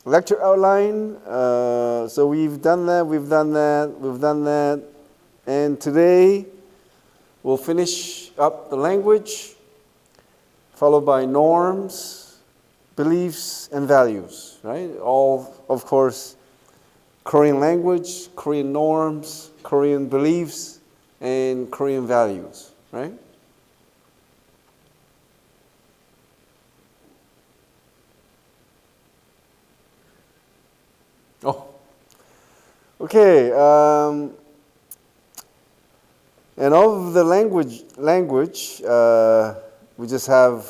lecture outline. So we've done that. And today we'll finish up the language, followed by norms, beliefs, and values, right? All, of course, Korean language, Korean norms, Korean beliefs, and Korean values, right? Oh, okay. And of the language, we just have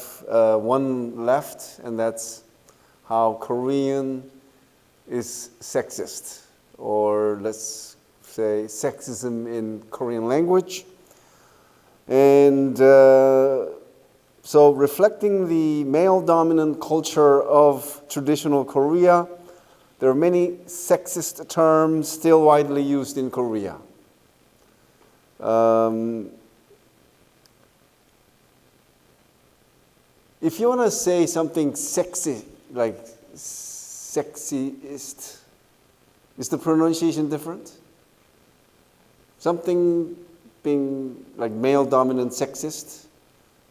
one left, and that's how Korean is sexist, or let's say sexism in Korean language. And so reflecting the male-dominant culture of traditional Korea, there are many sexist terms still widely used in Korea. If you want to say something sexy, like sexist, is the pronunciation different? Something being like male-dominant sexist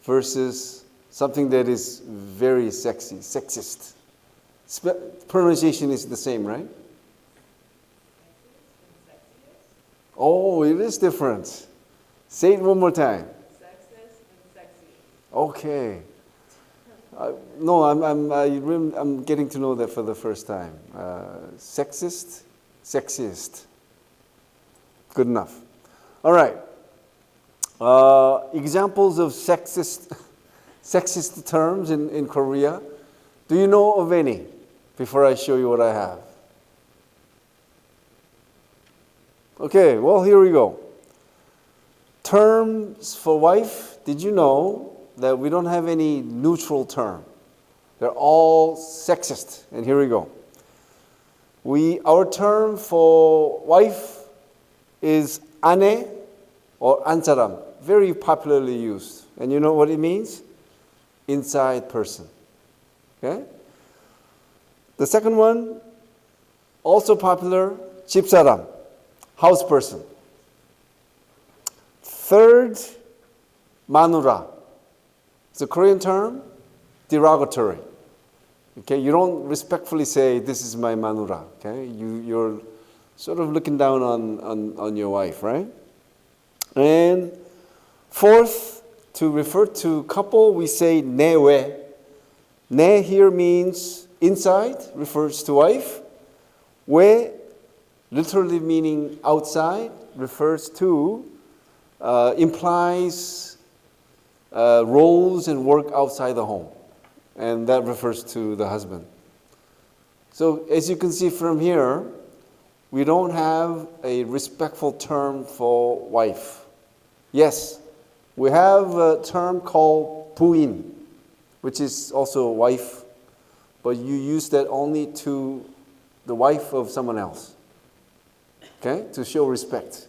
versus something that is very sexy, sexist. Pronunciation is the same, right? Oh, it is different. Say it one more time. Sexist and sexy. Okay. No, I'm getting to know that for the first time. Sexist, sexiest. Good enough. All right. Examples of sexist terms in Korea. Do you know of any? Before I show you what I have. Okay, well, here we go. Terms for wife. Did you know that we don't have any neutral term? They're all sexist. And here we go. Our term for wife is 아내 or 안사람. Very popularly used. And you know what it means? Inside person. Okay? The second one, also popular, 집사람, house person. Third, 마누라. It's a Korean term, derogatory. Okay, you don't respectfully say, this is my manu라. Okay, you're sort of looking down on your wife, right? And fourth, to refer to couple, we say 내외. 내 here means inside, refers to wife. 외, literally meaning outside, refers to, implies roles and work outside the home. And that refers to the husband. So as you can see from here, we don't have a respectful term for wife. Yes, we have a term called 부인, which is also wife, but you use that only to the wife of someone else, okay, to show respect.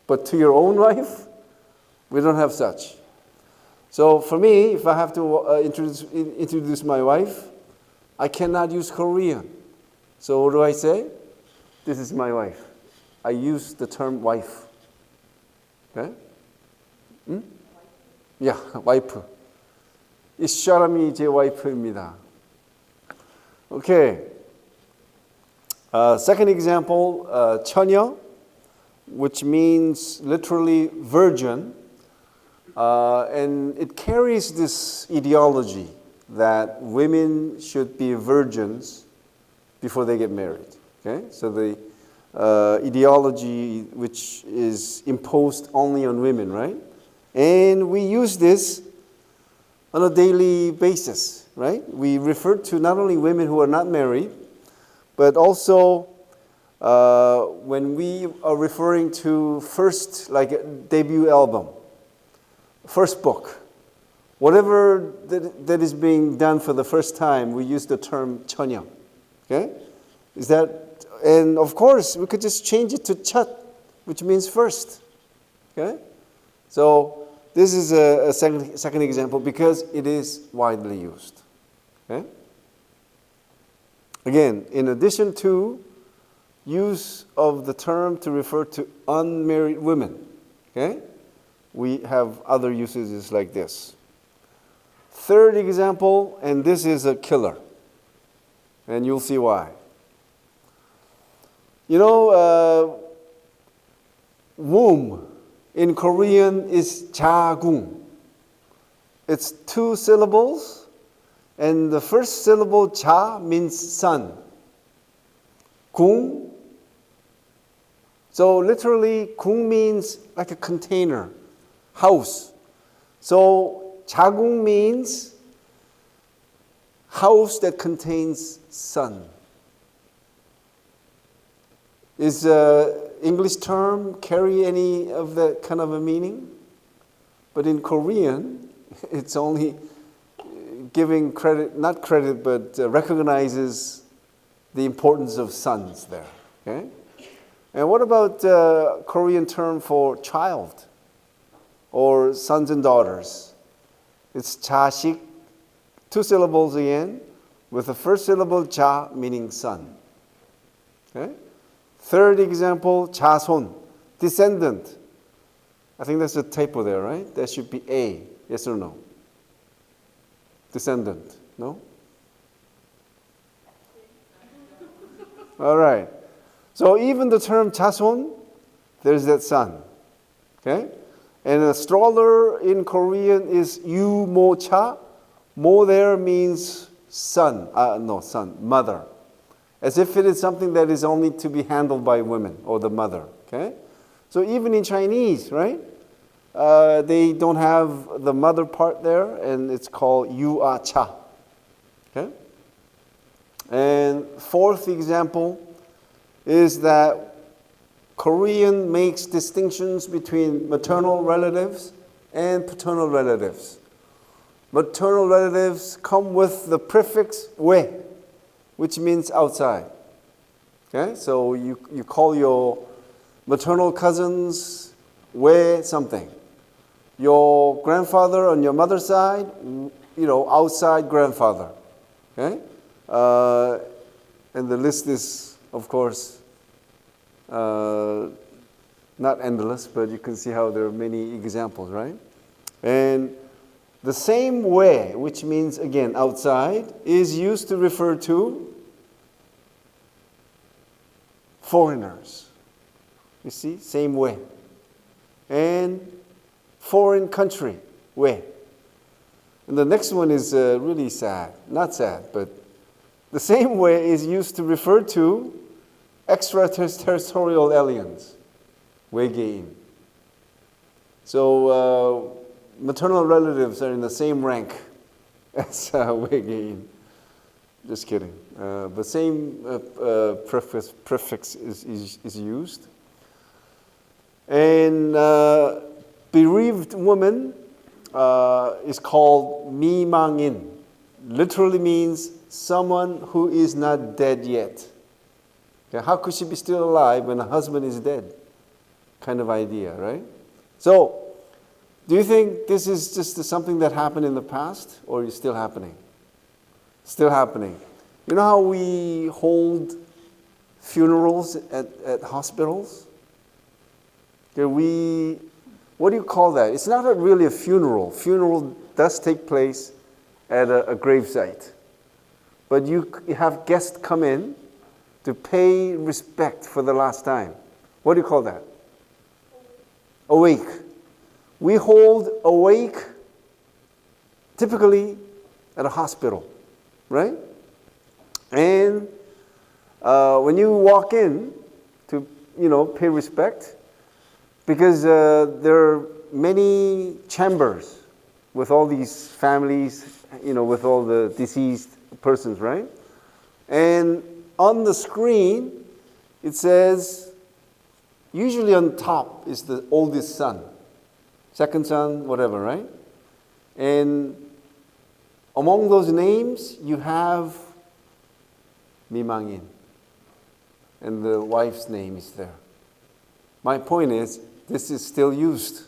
But to your own wife, we don't have such. So for me, if I have to introduce my wife, I cannot use Korean. So what do I say? This is my wife. I use the term wife. Okay? Yeah, wife. 이 사람이 제 와이프입니다. Okay. Second example, 처녀, which means literally virgin. And it carries this ideology that women should be virgins before they get married. Okay? So the ideology which is imposed only on women, right? And we use this on a daily basis, right? We refer to not only women who are not married, but also when we are referring to first, like a debut album, first book, whatever that is being done for the first time, we use the term 처녀. Okay? Is that, and of course, we could just change it to 첫, which means first. Okay? So this is a second example because it is widely used. Okay? Again, in addition to use of the term to refer to unmarried women, okay? We have other usages like this. Third example, and this is a killer, and you'll see why. You know, womb in Korean is 자궁. It's 2 syllables, and the first syllable 자 means son. 궁. So literally, 궁 means like a container, house. So 자궁 means house that contains son. Is English term carry any of that kind of a meaning? But in Korean, it's only giving credit, not credit, but recognizes the importance of sons there. Okay? And what about Korean term for child or sons and daughters? It's 자식, 2 syllables again, with the first syllable 자 meaning son. Okay? Third example, 자손, descendant. I think that's a typo there, right? That should be A. Yes or no? Descendant. No? All right. So even the term 자손, there's that son. Okay? And a stroller in Korean is 유모차. 모 there means son. Son, mother. As if it is something that is only to be handled by women or the mother. Okay? So even in Chinese, right? They don't have the mother part there, and it's called 유아차. Okay? And fourth example is that Korean makes distinctions between maternal relatives and paternal relatives. Maternal relatives come with the prefix 왜, which means outside. Okay? So you call your maternal cousins 왜 something. Your grandfather on your mother's side, outside grandfather. Okay? And the list is, of course, not endless, but you can see how there are many examples, right? And the same way, which means, again, outside, is used to refer to foreigners. You see, same way. And foreign country, way. And the next one is really sad. Not sad, but the same way is used to refer to extraterrestrial aliens, 외계인. So maternal relatives are in the same rank as 외계인. Just kidding. The same prefix is used. And bereaved woman is called 미망인. Literally means someone who is not dead yet. Okay, how could she be still alive when her husband is dead? Kind of idea, right? So, do you think this is just something that happened in the past, or is still happening? Still happening. You know how we hold funerals at hospitals? Okay, what do you call that? It's not really a funeral. Funeral does take place at a gravesite. But you have guests come in to pay respect for the last time. What do you call that? Awake. We hold awake typically at a hospital, right? And when you walk in to, pay respect, because there are many chambers with all these families, with all the deceased persons, right? And on the screen, it says, usually on top is the oldest son, second son, whatever, right? And among those names, you have 미망인, and the wife's name is there. My point is, this is still used.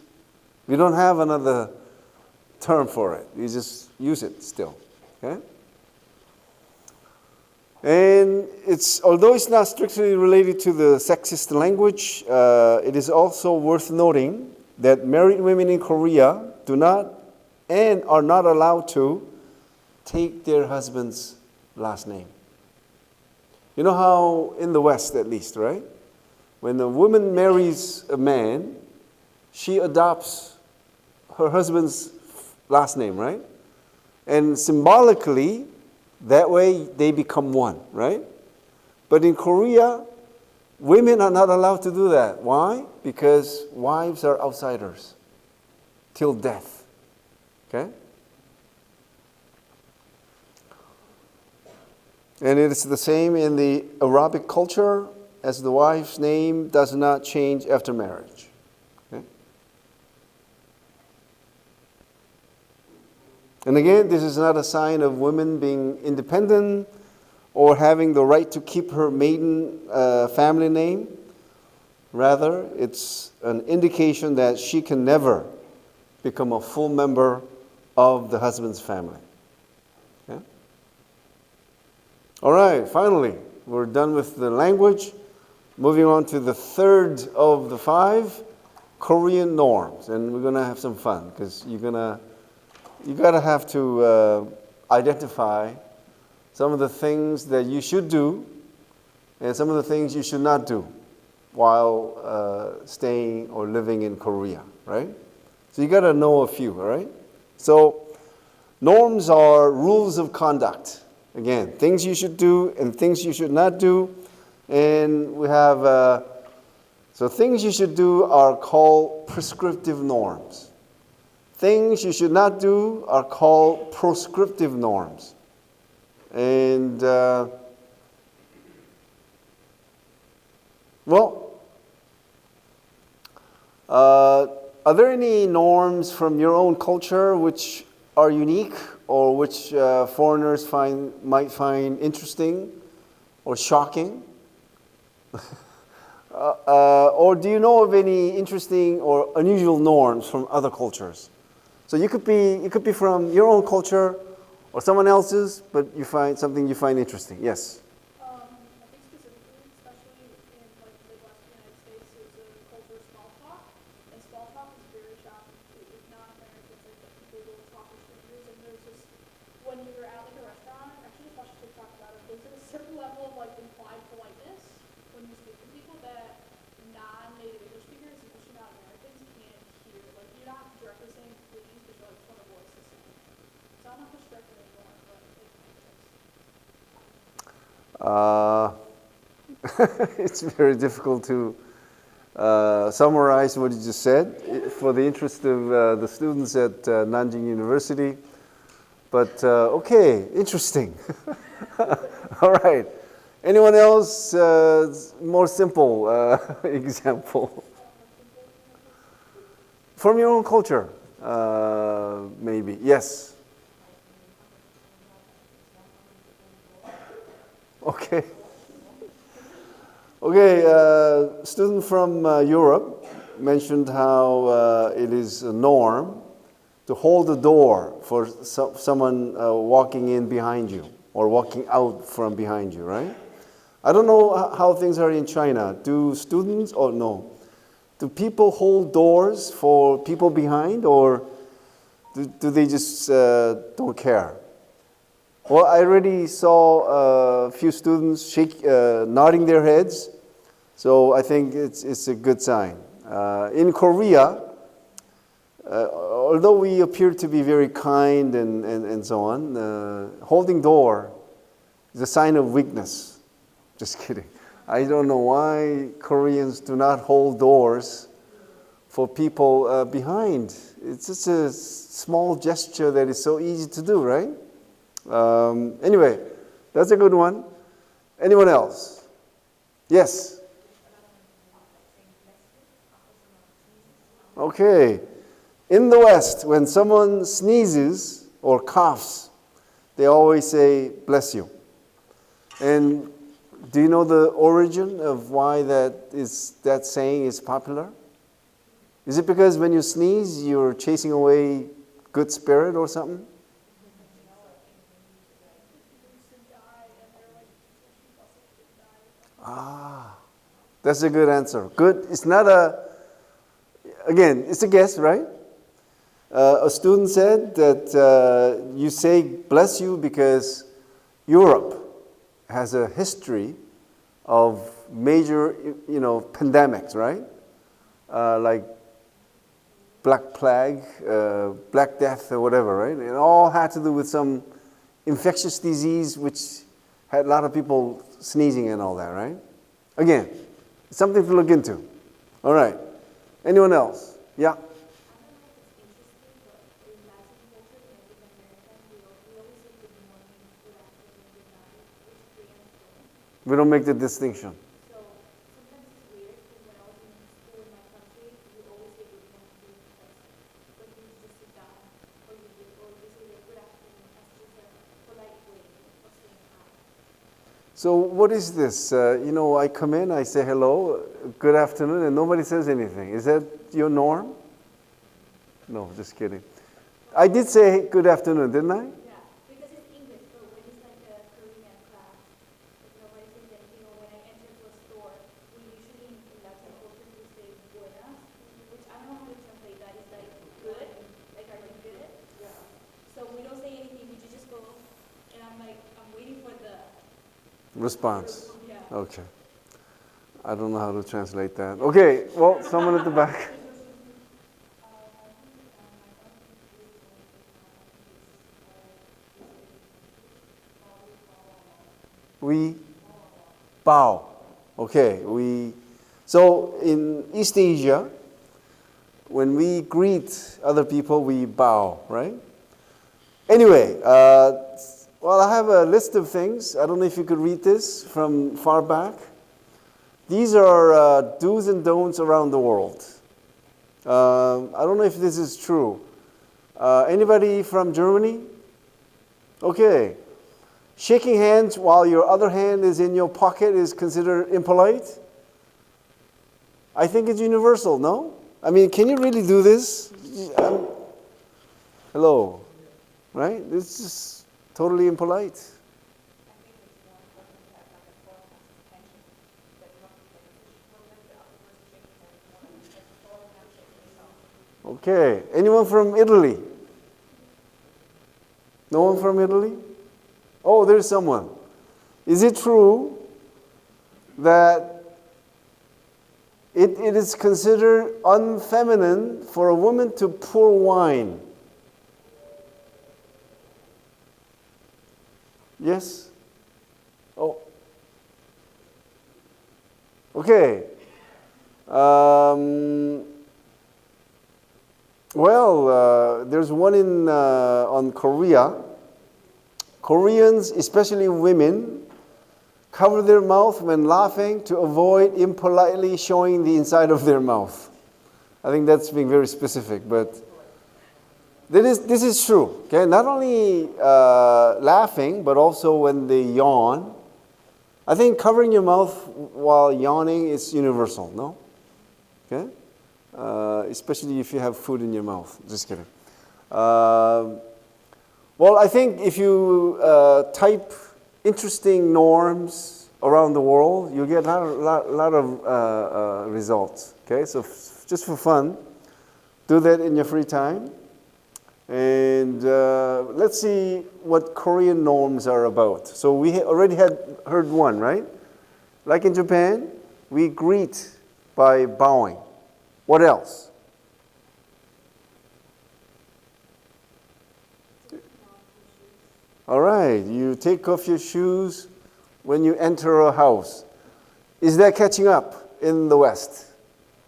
We don't have another term for it. We just use it still. Okay? And although it's not strictly related to the sexist language, it is also worth noting that married women in Korea do not and are not allowed to take their husband's last name. You know how in the West at least, right? When a woman marries a man, she adopts her husband's last name, right? And symbolically, that way they become one, right? But in Korea, women are not allowed to do that. Why? Because wives are outsiders till death. Okay? And it is the same in the Arabic culture, as the wife's name does not change after marriage. Okay? And again, this is not a sign of women being independent or having the right to keep her maiden family name. Rather, it's an indication that she can never become a full member of the husband's family. Okay? All right, finally, we're done with the language. Moving on to the third of the 5, Korean norms. And we're going to have some fun because you got to have to identify some of the things that you should do and some of the things you should not do while staying or living in Korea, right? So you got to know a few, all right? So norms are rules of conduct. Again, things you should do and things you should not do. And we have, so things you should do are called prescriptive norms. Things you should not do are called proscriptive norms. And, are there any norms from your own culture which are unique or which foreigners might find interesting or shocking? Or do you know of any interesting or unusual norms from other cultures? So it could be from your own culture or someone else's, but you find something you find interesting. Yes. I think specifically, especially in like the Midwest United States, there's a culture of small talk, and small talk is very shocking to non-Americans. Like that people will talk to strangers, and there's just when you're at like a restaurant, actually just watch TikTok about it. There's a certain level of like implied politeness when you speak to people that non-native English speakers, especially not Americans, can't hear. Like you're not directly saying please, but you're like tone of voice is saying. So I'm not push directly anymore, but it makes It's very difficult to summarize what you just said for the interest of the students at Nanjing University. But okay, interesting. All right. Anyone else? More simple example from your own culture, maybe. Yes. Okay. Okay, student from Europe mentioned how it is a norm to hold the door for someone walking in behind you or walking out from behind you, right? I don't know how things are in China. Do students, or no, do people hold doors for people behind, or do they just don't care? Well, I already saw a few students nodding their heads, so I think it's a good sign. In Korea, although we appear to be very kind and so on, holding door is a sign of weakness. Just kidding. I don't know why Koreans do not hold doors for people behind. It's just a small gesture that is so easy to do, right? Anyway, that's a good one. Anyone else? Yes. Okay. In the West, when someone sneezes or coughs, they always say, "Bless you." And do you know the origin of why that saying is popular? Is it because when you sneeze, you're chasing away good spirit or something? That's a good answer. Good. It's not again, it's a guess, right? A student said that you say bless you because Europe has a history of major, pandemics, right? Like Black Plague, Black Death, or whatever, right? It all had to do with some infectious disease which had a lot of people sneezing and all that, right? Again, something to look into. All right. Anyone else? Yeah? We don't make the distinction. So sometimes it's weird because when I was in school in my country, you always say good morning to the person. Like you just sit down or you say like good afternoon as just a polite way of saying hi. So what is this? I come in, I say hello, good afternoon, and nobody says anything. Is that your norm? No, just kidding. I did say good afternoon, didn't I? Yeah, because it's English, but when it's like a Korean class, like nobody says anything. Or when I enter to a store, we usually in Latin culture we say buenas, which I don't know how to translate that. It's like good, like are you good? Yeah. So we don't say anything. We just go, and I'm waiting for the Response. yeah. Okay. I don't know how to translate that. Okay, well, someone at the back. We bow. Okay, so in East Asia, when we greet other people, we bow, right? Anyway, well, I have a list of things. I don't know if you could read this from far back. These are do's and don'ts around the world. I don't know if this is true. Anybody from Germany? Okay. Shaking hands while your other hand is in your pocket is considered impolite? I think it's universal, no? I mean, can you really do this? Hello, right? This is totally impolite. Okay, anyone from Italy? No one from Italy? Oh, there's someone. Is it true that it is considered unfeminine for a woman to pour wine? Yes? Oh. Okay. There's one on Korea. Koreans, especially women, cover their mouth when laughing to avoid impolitely showing the inside of their mouth. I think that's being very specific, but this is true. Okay, not only laughing, but also when they yawn. I think covering your mouth while yawning is universal. No, okay, especially if you have food in your mouth. Just kidding. Well, I think if you type interesting norms around the world, you'll get a lot of results. Okay, so just for fun, do that in your free time. And let's see what Korean norms are about. So we already had heard one, right? Like in Japan, we greet by bowing. What else? All right, you take off your shoes when you enter a house. Is that catching up in the West?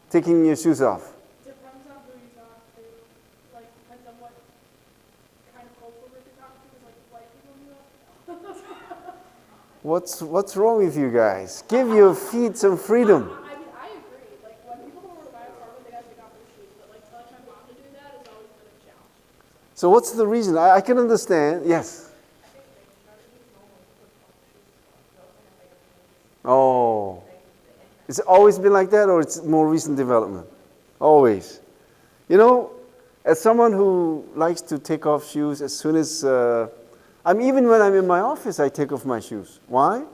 Taking your shoes off? Depends on who you talk to. Like, depends on what kind of culture group you talk to. Because, like, white people in the US, What's wrong with you guys? Give your feet some freedom. I mean, I agree. Like, when people come over to my apartment, they gotta take off their shoes. But, like, telling my mom to do that has always been a challenge. So what's the reason? I can understand. Yes. Oh. It's always been like that, or it's more recent development? Always. You know, as someone who likes to take off shoes as soon as, even when I'm in my office, I take off my shoes. Why?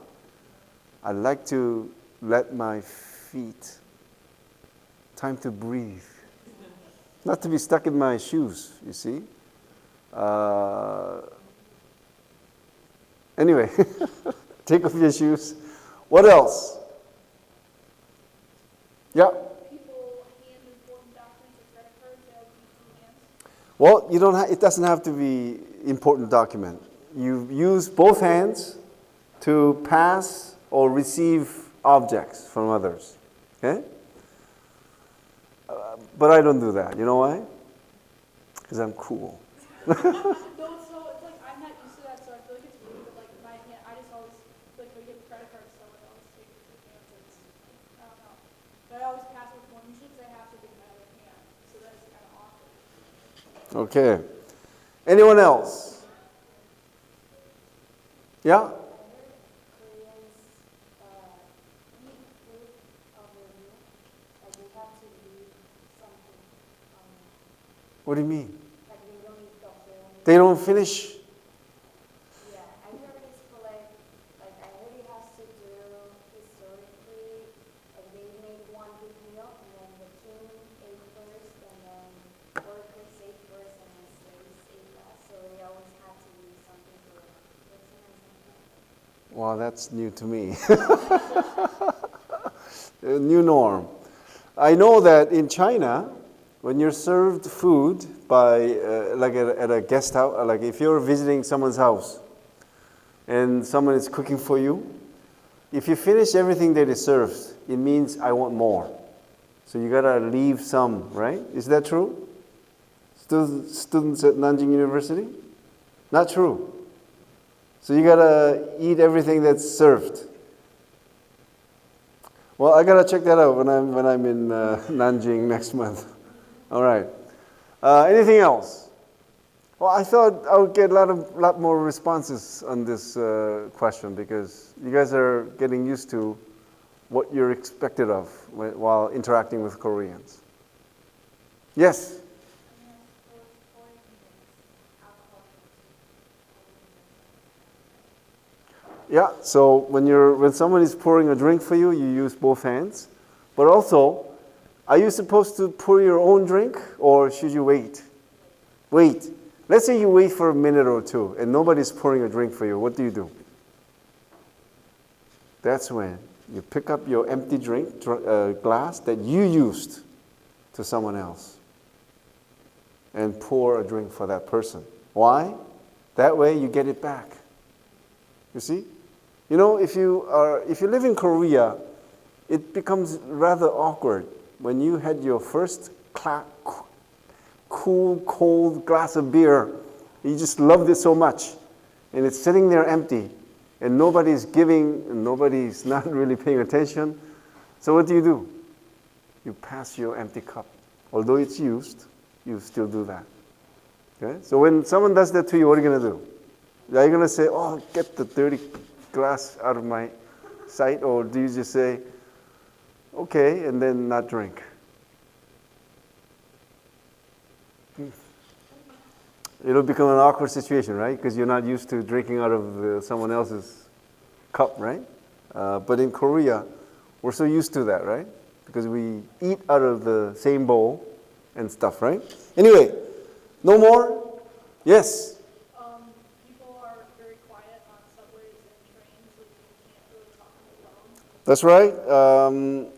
I like to let my feet time to breathe. Not to be stuck in my shoes, you see. Anyway, take off your shoes. What else? Yeah. People hand important documents or credit cards, they all use 2 hands. Well, you don't. It doesn't have to be important document. You use both hands to pass or receive objects from others. Okay. But I don't do that. You know why? Because I'm cool. No, it's like I'm not used to that, so I feel like it's weird. But like my hand, I just always like when I get a credit card, so I always take it with 2 hands. I don't know. But I always pass with one usually because I have to with my other hand, so that's kind of awkward. Okay. Anyone else? Yeah. Koreans eat food of their meal, like we have to leave something. What do you mean? Like we don't eat gokjeon. They don't finish. Yeah, I heard it's for like I heard it has to do historically, like they made one big meal and then the king ate first and then workers ate first and then slaves ate last. So they always had to leave something for the person or something. Wow, that's new to me. A new norm. I know that in China, when you're served food by, like at a guest house, like if you're visiting someone's house and someone is cooking for you, if you finish everything that is served, it means I want more. So you gotta leave some, right? Is that true? Students at Nanjing University? Not true. So you gotta eat everything that's served. Well, I gotta check that out when I'm in Nanjing next month. All right. Anything else? Well, I thought I would get a lot more responses on this question because you guys are getting used to what you're expected of while interacting with Koreans. Yes. Yeah, so when someone is pouring a drink for you, you use both hands. But also, are you supposed to pour your own drink or should you wait? Wait. Let's say you wait for a minute or two and nobody's pouring a drink for you. What do? That's when you pick up your empty drink glass that you used to someone else and pour a drink for that person. Why? That way you get it back. You see? You know, if you live in Korea, it becomes rather awkward when you had your first cool, cold glass of beer. You just loved it so much, and it's sitting there empty, and nobody's giving, and nobody's not really paying attention. So what do? You pass your empty cup. Although it's used, you still do that. Okay? So when someone does that to you, what are you going to do? Are you going to say, oh, get the dirty glass out of my sight? Or do you just say, okay, and then not drink? It'll become an awkward situation, right? Because you're not used to drinking out of someone else's cup, right? But in Korea, we're so used to that, right? Because we eat out of the same bowl and stuff, right? Anyway, no more? Yes? People are very quiet on subways and trains, like you can't really talk on the phone. That's right.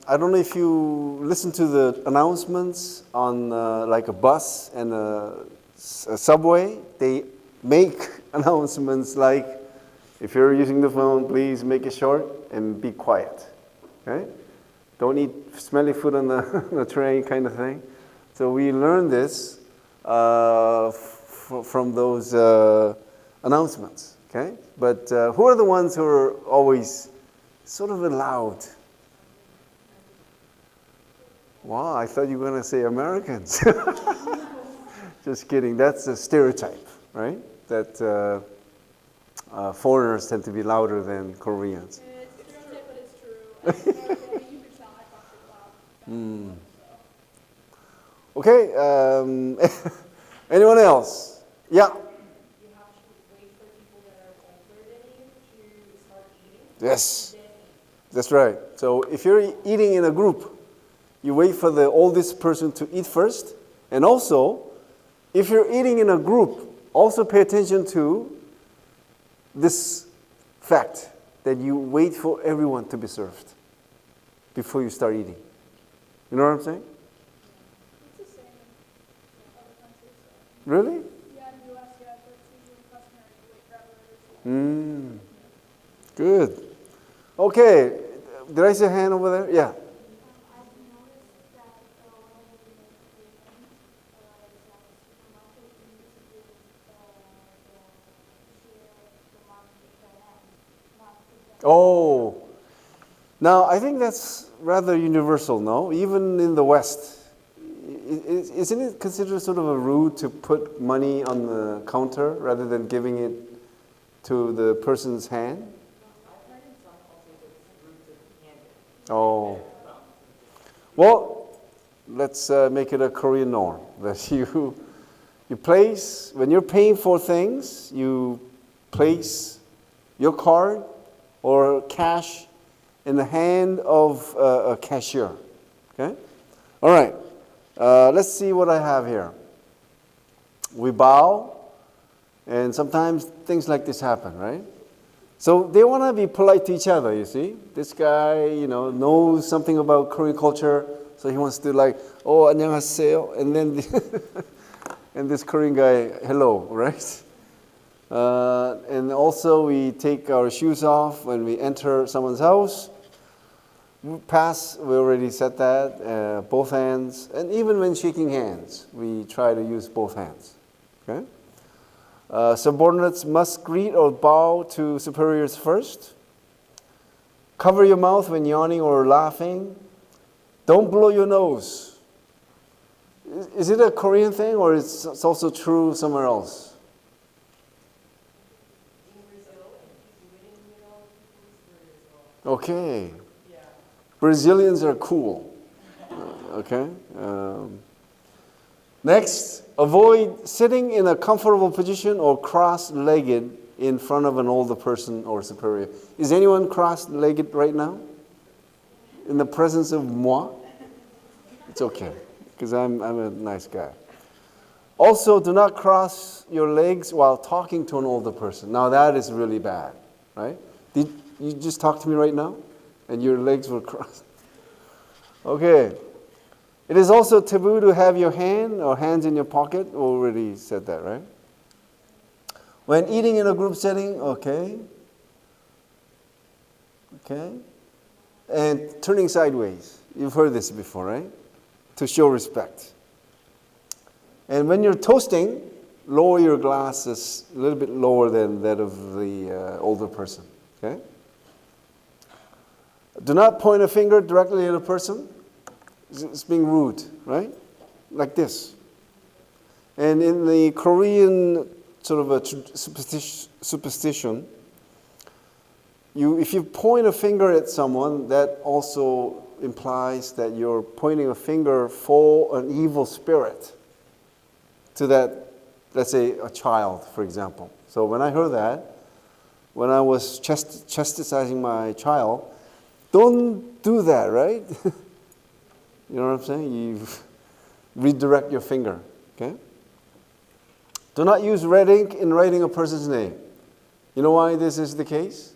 I don't know if you listen to the announcements on like a bus and a subway. They make announcements like, if you're using the phone, please make it short and be quiet. Okay? Don't eat smelly food on the train kind of thing. So we learned this from those announcements. Okay? But who are the ones who are always sort of loud? Wow, I thought you were going to say Americans. Just kidding. That's a stereotype, right? That foreigners tend to be louder than Koreans. It's stereotype, but it's true. You can tell I talk pretty loud. Okay. Anyone else? Yeah. You have to wait for people that are older than you to start eating. Yes. Then That's right. So if you're eating in a group, you wait for the oldest person to eat first. And also, if you're eating in a group, also pay attention to this fact that you wait for everyone to be served before you start eating. You know what I'm saying? It's the same in other countries. So. Really? Yeah, in the U.S., yeah, so it's usually customary to wait for everyone to Good. Okay. Did I see a hand over there? Yeah. I've noticed that whenever you make payments, like supermarket, you need to give the money to them, not to them. Oh. Now, I think that's rather universal, no? Even in the West. Isn't it considered sort of a rude to put money on the counter rather than giving it to the person's hand? Oh. Well, let's make it a Korean norm that you place, when you're paying for things, you place your card or cash in the hand of a cashier. Okay? All right. Let's see what I have here. We bow, and sometimes things like this happen, right? So they want to be polite to each other, you see. This guy, knows something about Korean culture, so he wants to like, oh, 안녕하세요, and then and this Korean guy, hello, right? And also we take our shoes off when we enter someone's house. Pass, we already said that, both hands, and even when shaking hands, we try to use both hands, okay? Subordinates must greet or bow to superiors first. Cover your mouth when yawning or laughing. Don't blow your nose. Is it a Korean thing or it's also true somewhere else? Okay. Brazilians are cool. Okay. Next, avoid sitting in a comfortable position or cross-legged in front of an older person or superior. Is anyone cross-legged right now? In the presence of moi? It's okay, because I'm a nice guy. Also, do not cross your legs while talking to an older person. Now that is really bad, right? Did you just talk to me right now? And your legs were crossed? Okay. It is also taboo to have your hand or hands in your pocket. Already said that, right? When eating in a group setting, okay. And turning sideways. You've heard this before, right? To show respect. And when you're toasting, lower your glasses a little bit lower than that of the older person, okay? Do not point a finger directly at a person. It's being rude, right? Like this. And in the Korean sort of a superstition, if you point a finger at someone, that also implies that you're pointing a finger for an evil spirit to that, let's say, a child, for example. So when I heard that, when I was chastising my child, don't do that, right? You know what I'm saying? You redirect your finger, okay? Do not use red ink in writing a person's name. You know why this is the case?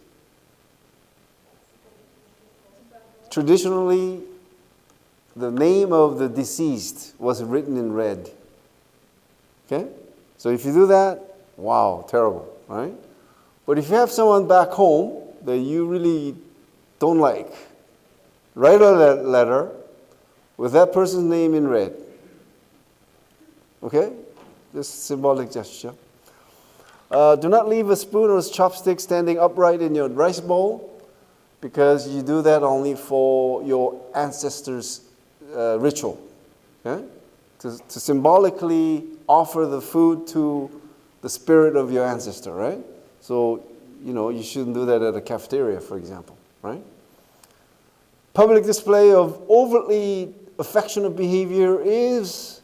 Traditionally, the name of the deceased was written in red. Okay? So if you do that, wow, terrible, right? But if you have someone back home that you really don't like, write a letter with that person's name in red. Okay? Just symbolic gesture. Do not leave a spoon or a chopstick standing upright in your rice bowl, because you do that only for your ancestors' ritual. Okay? To symbolically offer the food to the spirit of your ancestor, right? So, you shouldn't do that at a cafeteria, for example, right? Public display of overtly affectionate behavior is,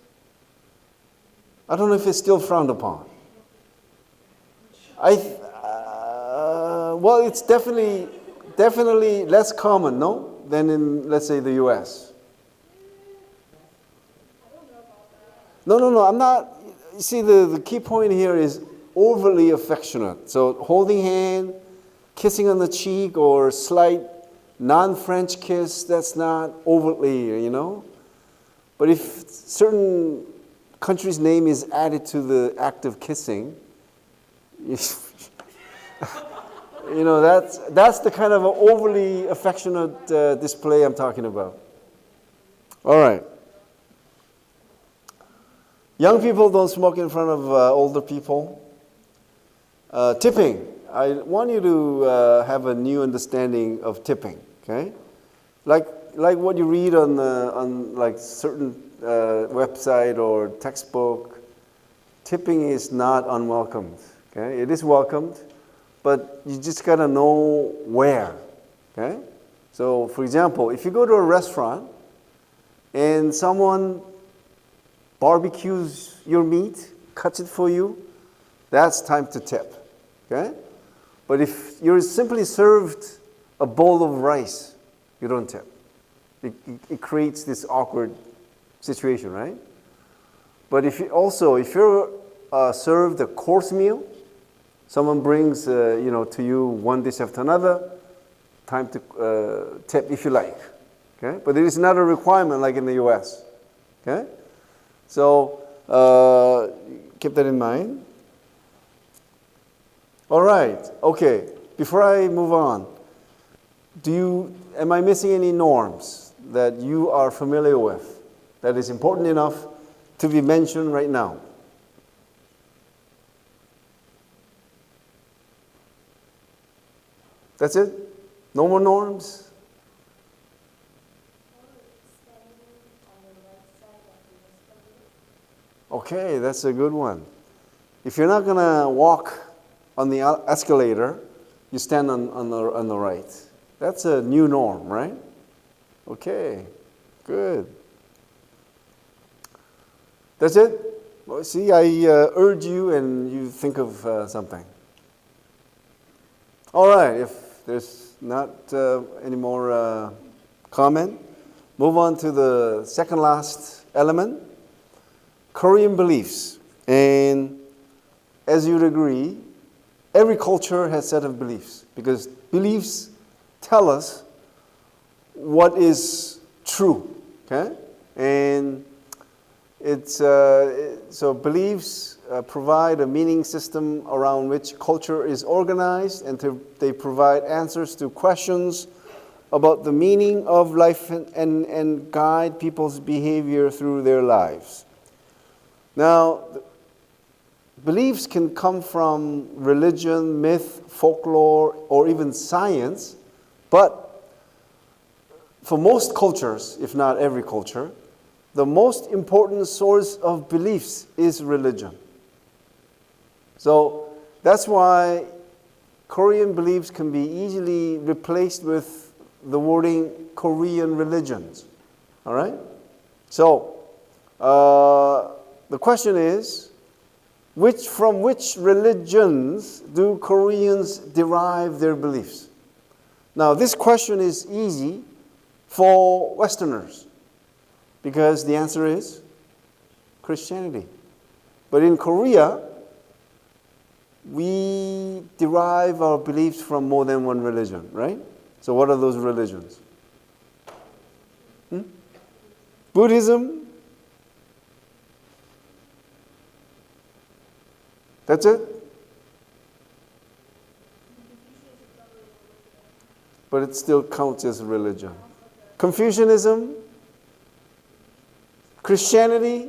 I don't know if it's still frowned upon. Well, it's definitely definitely less common, no? Than in, let's say, the US. I don't know about that. No, I'm not. You see, the key point here is overly affectionate. So holding hand, kissing on the cheek, or slight non-French kiss, that's not overtly, you know? But if certain country's name is added to the act of kissing, you know, that's the kind of overly affectionate display I'm talking about. All right. Young people don't smoke in front of older people. Tipping. I want you to have a new understanding of tipping. Okay, like what you read on like certain website or textbook. Tipping is not unwelcomed. Okay, it is welcomed, but you just gotta know where. Okay, so for example, if you go to a restaurant and someone barbecues your meat, cuts it for you, that's time to tip. Okay? But if you're simply served a bowl of rice, you don't tip. It creates this awkward situation, right? But if you're served a course meal, someone brings to you one dish after another, time to tip if you like. Okay? But it is not a requirement like in the US. Okay? So keep that in mind. All right. Okay. Before I move on, am I missing any norms that you are familiar with that is important enough to be mentioned right now? That's it? No more norms? Okay, that's a good one. If you're not going to walk on the escalator, you stand on the right. That's a new norm, right? Okay, good. That's it? Well, see, I urge you and you think of something. All right, if there's not any more comment, move on to the second last element, Korean beliefs. And as you'd agree, every culture has a set of beliefs because beliefs tell us what is true, okay? And so beliefs provide a meaning system around which culture is organized, and they provide answers to questions about the meaning of life and guide people's behavior through their lives. Now, beliefs can come from religion, myth, folklore, or even science, but for most cultures, if not every culture, the most important source of beliefs is religion. So that's why Korean beliefs can be easily replaced with the wording Korean religions. All right? So the question is, from which religions do Koreans derive their beliefs? Now, this question is easy for Westerners because the answer is Christianity. But in Korea, we derive our beliefs from more than one religion, right? So what are those religions? Buddhism. That's it? But it still counts as religion. Confucianism, Christianity,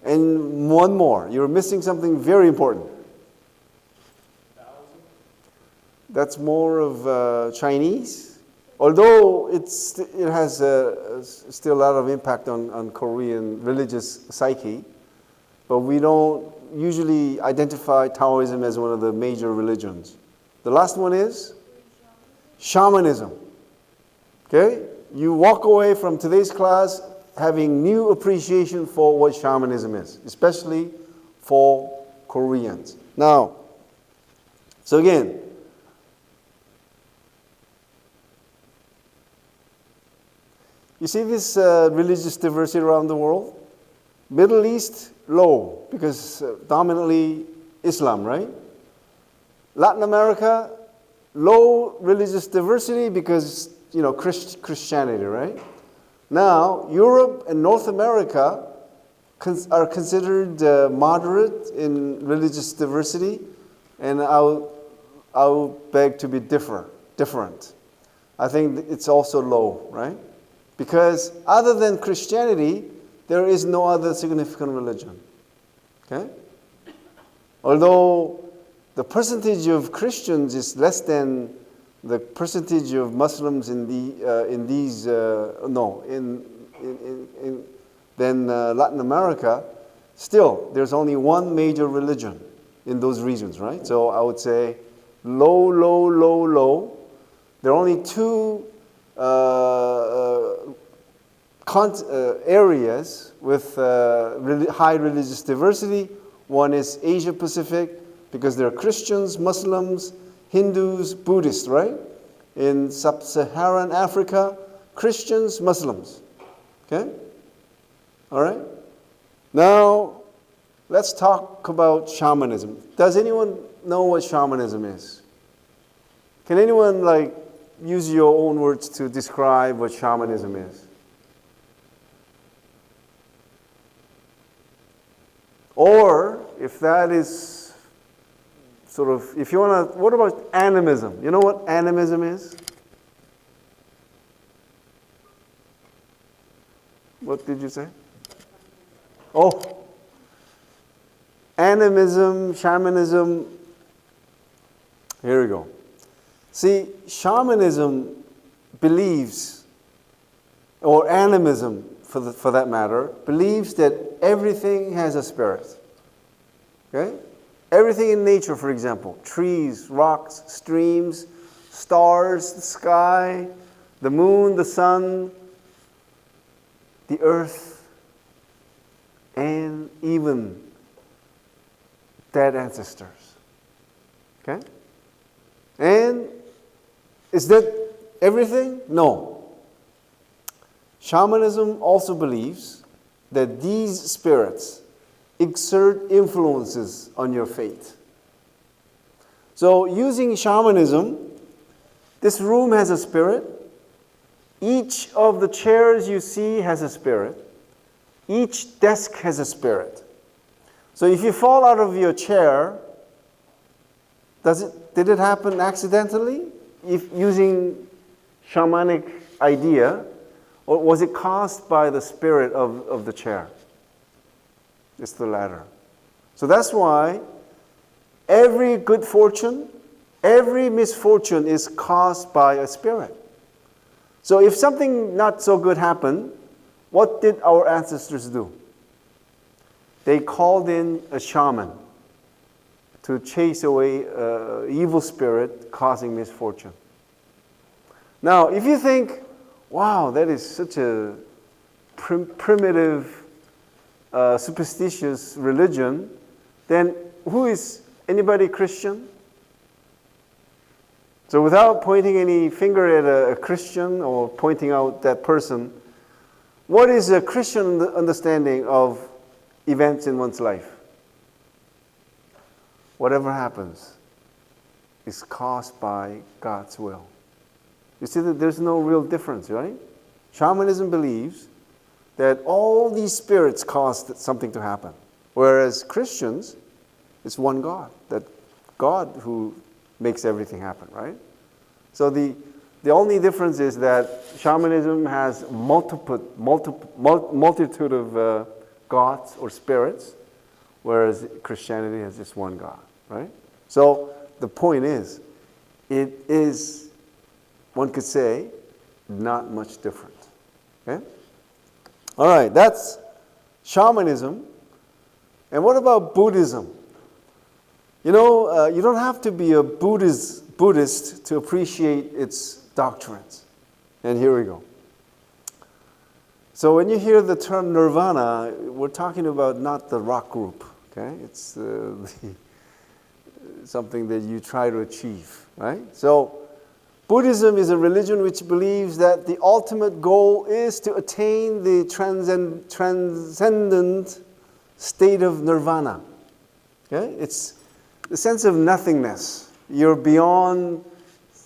and one more. You're missing something very important. That's more of Chinese, although it has still a lot of impact on Korean religious psyche, but we don't usually identify Taoism as one of the major religions. The last one is shamanism. Okay? You walk away from today's class having new appreciation for what shamanism is, especially for Koreans. Now, so again, You see this religious diversity around the world? Middle East, low, because dominantly Islam, right? Latin America, low religious diversity because, Christianity, right? Now, Europe and North America are considered moderate in religious diversity, and I'll beg to be different. I think it's also low, right? Because other than Christianity, there is no other significant religion. Okay? Although the percentage of Christians is less than the percentage of Muslims than Latin America, still there's only one major religion in those regions, right? So I would say low. There are only two areas with high religious diversity. One is Asia Pacific, because there are Christians, Muslims, Hindus, Buddhists, right? In sub-Saharan Africa, Christians, Muslims. Okay? All right? Now, let's talk about shamanism. Does anyone know what shamanism is? Can anyone use your own words to describe what shamanism is? Or, if that is if you want to, what about animism? You know what animism is? What did you say? Oh, animism, shamanism. Here we go. See, shamanism believes, or animism for that matter, believes that everything has a spirit. Okay? Everything in nature, for example, trees, rocks, streams, stars, the sky, the moon, the sun, the earth, and even dead ancestors. Okay? And is that everything? No. Shamanism also believes that these spirits exert influences on your fate. So using shamanism, this room has a spirit. Each of the chairs you see has a spirit. Each desk has a spirit. So if you fall out of your chair, did it happen accidentally? If using shamanic idea, or was it caused by the spirit of the chair? It's the latter. So that's why every good fortune, every misfortune is caused by a spirit. So if something not so good happened, what did our ancestors do? They called in a shaman to chase away an evil spirit causing misfortune. Now, if you think, wow, that is such a primitive, superstitious religion, then anybody Christian? So without pointing any finger at a Christian or pointing out that person, what is a Christian understanding of events in one's life? Whatever happens is caused by God's will. You see that there's no real difference, right? Shamanism believes that all these spirits caused something to happen. Whereas Christians, it's one God. That God who makes everything happen, right? So the only difference is that shamanism has multitude of gods or spirits, whereas Christianity has just one God, right? So the point is, it is, one could say, not much different. Okay? All right, that's shamanism. And what about Buddhism? You know, you don't have to be a Buddhist to appreciate its doctrines. And here we go. So when you hear the term nirvana, we're talking about not the rock group, okay? It's something that you try to achieve, right? So Buddhism is a religion which believes that the ultimate goal is to attain the transcendent state of nirvana. Okay? It's the sense of nothingness. You're beyond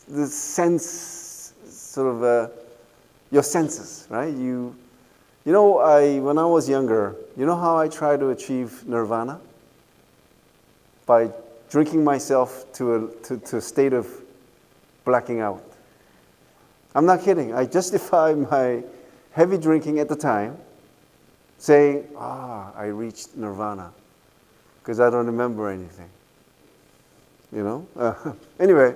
the sense, your senses, right? When I was younger, you know how I tried to achieve nirvana? By drinking myself to a state of blacking out. I'm not kidding. I justify my heavy drinking at the time, saying, I reached nirvana, because I don't remember anything. Anyway,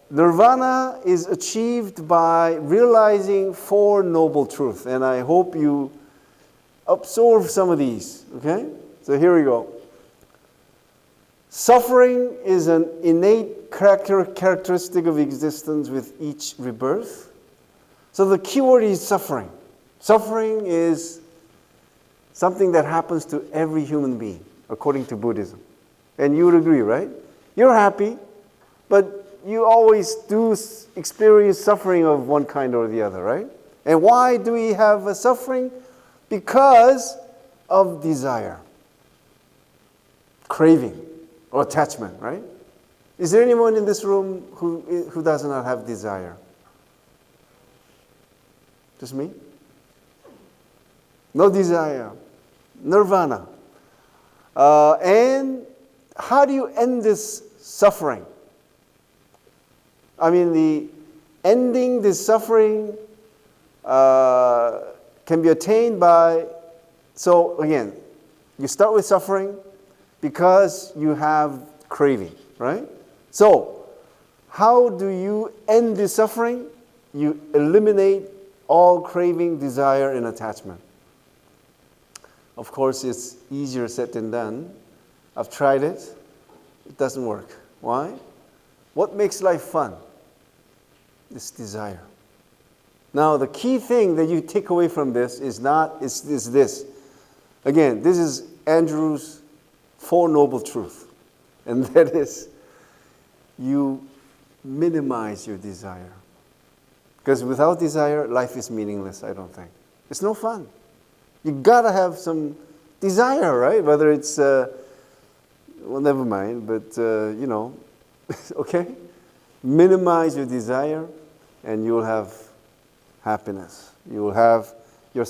nirvana is achieved by realizing 4 noble truths, and I hope you absorb some of these, okay? So here we go. Suffering is an innate characteristic of existence with each rebirth. So the key word is suffering. Suffering is something that happens to every human being, according to Buddhism. And you would agree, right? You're happy, but you always do experience suffering of one kind or the other, right? And why do we have a suffering? Because of desire, craving, or attachment, right? Is there anyone in this room who does not have desire? Just me? No desire. Nirvana. And how do you end this suffering? I mean, the ending this suffering can be attained by, so again, you start with suffering because you have craving, right? So, how do you end this suffering? You eliminate all craving, desire, and attachment. Of course, it's easier said than done. I've tried it. It doesn't work. Why? What makes life fun? This desire. Now, the key thing that you take away from this is this. Again, this is Andrew's 4 noble truths. And that is, you minimize your desire. Because without desire, life is meaningless, I don't think. It's no fun. You gotta have some desire, right? Whether it's, well, never mind, but, okay? Minimize your desire, and you'll have happiness. You will have, your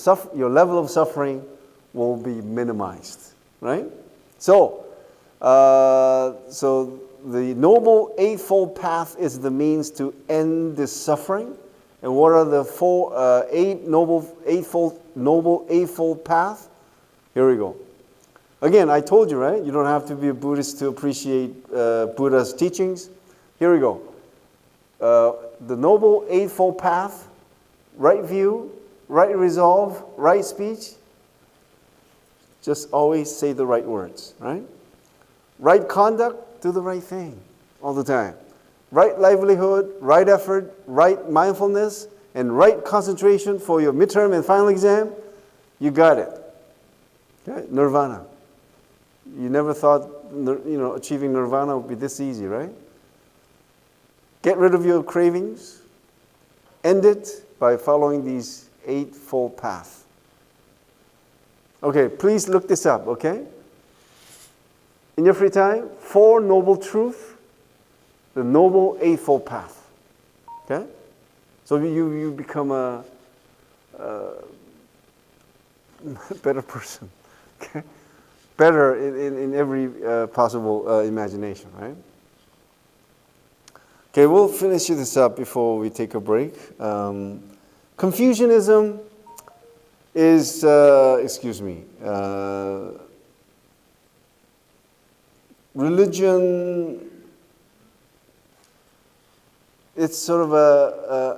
level of suffering will be minimized, right? So the Noble Eightfold Path is the means to end this suffering. And what are the Noble Eightfold Path? Here we go. Again, I told you, right? You don't have to be a Buddhist to appreciate Buddha's teachings. Here we go. The Noble Eightfold Path: right view, right resolve, right speech. Just always say the right words, right? Right conduct, do the right thing all the time. Right livelihood, right effort, right mindfulness, and right concentration for your midterm and final exam. You got it. Okay? Nirvana. You never thought, achieving nirvana would be this easy, right? Get rid of your cravings. End it by following these eightfold paths. Okay, please look this up, okay? In your free time, 4 noble truths, the Noble Eightfold Path. Okay? So you become a better person. Okay? Better in every possible imagination, right? Okay, we'll finish this up before we take a break. Confucianism is, religion. It's sort of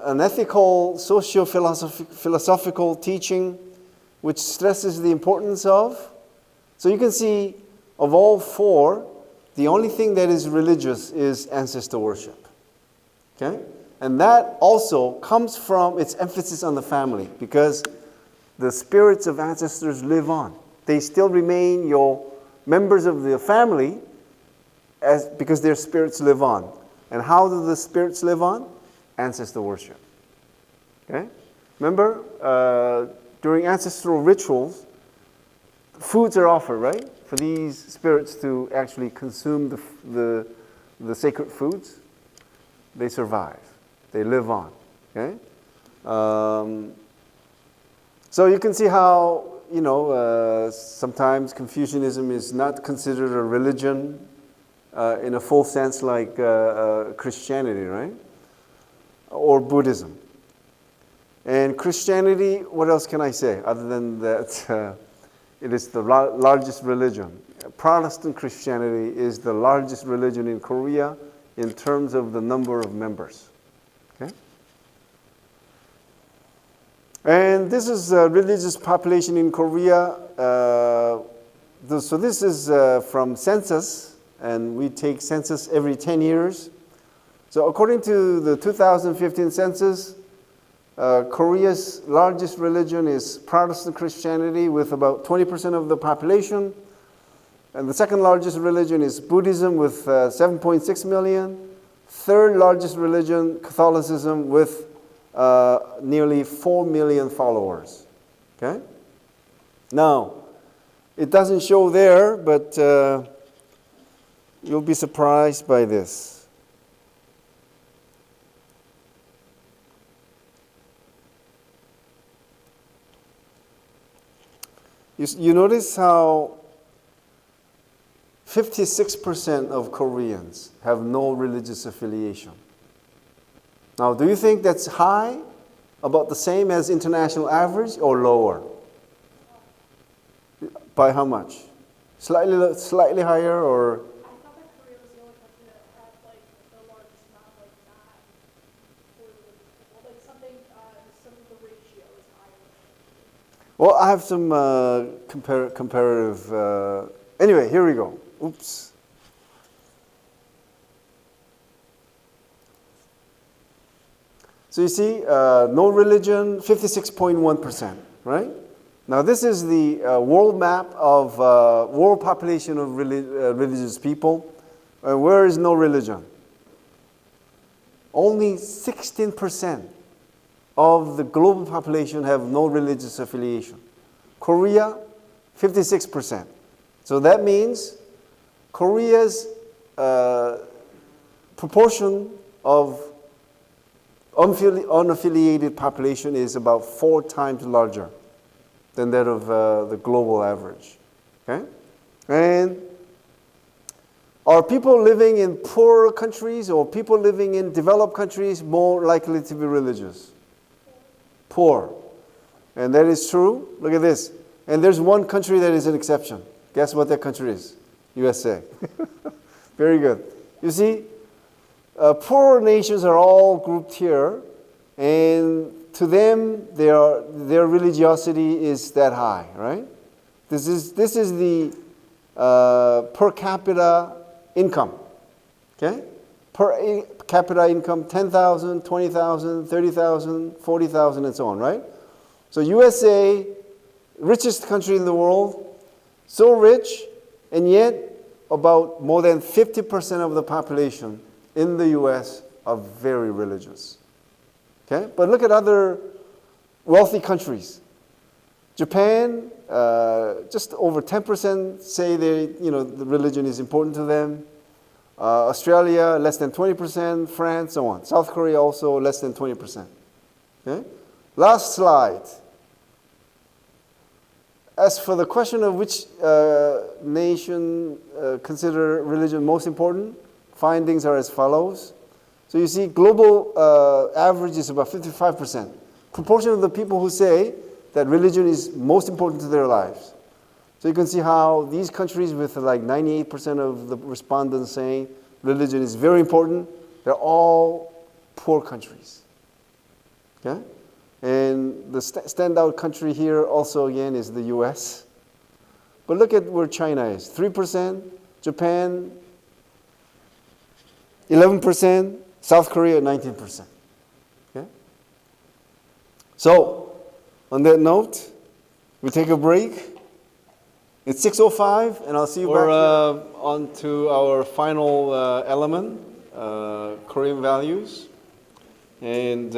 an ethical, socio-philosophical teaching which stresses the importance of. So you can see, of all 4, the only thing that is religious is ancestor worship. Okay? And that also comes from its emphasis on the family, because the spirits of ancestors live on. They still remain your members of the family because their spirits live on. And how do the spirits live on? Ancestor worship. Okay? Remember, during ancestral rituals, foods are offered, right? For these spirits to actually consume the sacred foods. They survive. They live on. Okay? So you can see how, sometimes Confucianism is not considered a religion in a full sense like Christianity, right? Or Buddhism. And Christianity, what else can I say other than that it is the largest religion. Protestant Christianity is the largest religion in Korea in terms of the number of members. Okay? And this is a religious population in Korea. So this is from census, and we take census every 10 years. So according to the 2015 census, Korea's largest religion is Protestant Christianity with about 20% of the population. And the second largest religion is Buddhism with 7.6 million. Third largest religion, Catholicism, with nearly 4 million followers. Okay? Now, it doesn't show there, but you'll be surprised by this. You notice how 56% of Koreans have no religious affiliation. Now, do you think that's high, about the same as international average, or lower? By how much? Slightly higher, or? I thought that Korea was the only country that had like the largest amount of like not fully religious people. Like something, some of the ratio is higher. Well, I have some comparative. Anyway, here we go. Oops. So you see, no religion, 56.1%, right? Now this is the world map of world population of religious people. Where is no religion? Only 16% of the global population have no religious affiliation. Korea, 56%. So that means Korea's proportion of unaffiliated population is about 4 times larger than that of the global average. Okay? And are people living in poorer countries or people living in developed countries more likely to be religious? Poor. And that is true. Look at this. And there's one country that is an exception. Guess what that country is? USA. Very good. You see, poorer nations are all grouped here, and to them, their religiosity is that high, right? This is the per capita income, okay? Per capita income, 10,000, 20,000, 30,000, 40,000, and so on, right? So USA, richest country in the world, so rich, and yet about more than 50% of the population in the US are very religious. Okay? But look at other wealthy countries. Japan, just over 10% say the religion is important to them. Australia, less than 20%. France, so on. South Korea also less than 20%. Okay? Last slide. As for the question of which nation consider religion most important, findings are as follows. So you see, global average is about 55%. Proportion of the people who say that religion is most important to their lives. So you can see how these countries with like 98% of the respondents saying religion is very important, they're all poor countries. Okay? And the standout country here also again is the US. But look at where China is. 3%, Japan 11%, South Korea 19%. Okay? So, on that note, we take a break. It's 6:05, and I'll see you back here. On to our final element, Korean values. And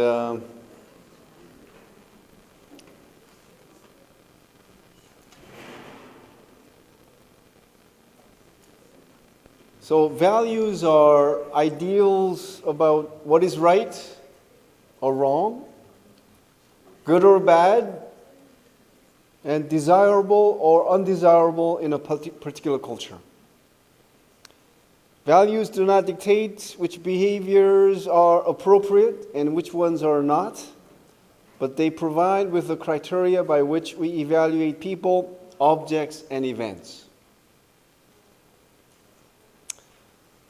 so values are ideals about what is right or wrong, good or bad, and desirable or undesirable in a particular culture. Values do not dictate which behaviors are appropriate and which ones are not, but they provide with the criteria by which we evaluate people, objects, and events.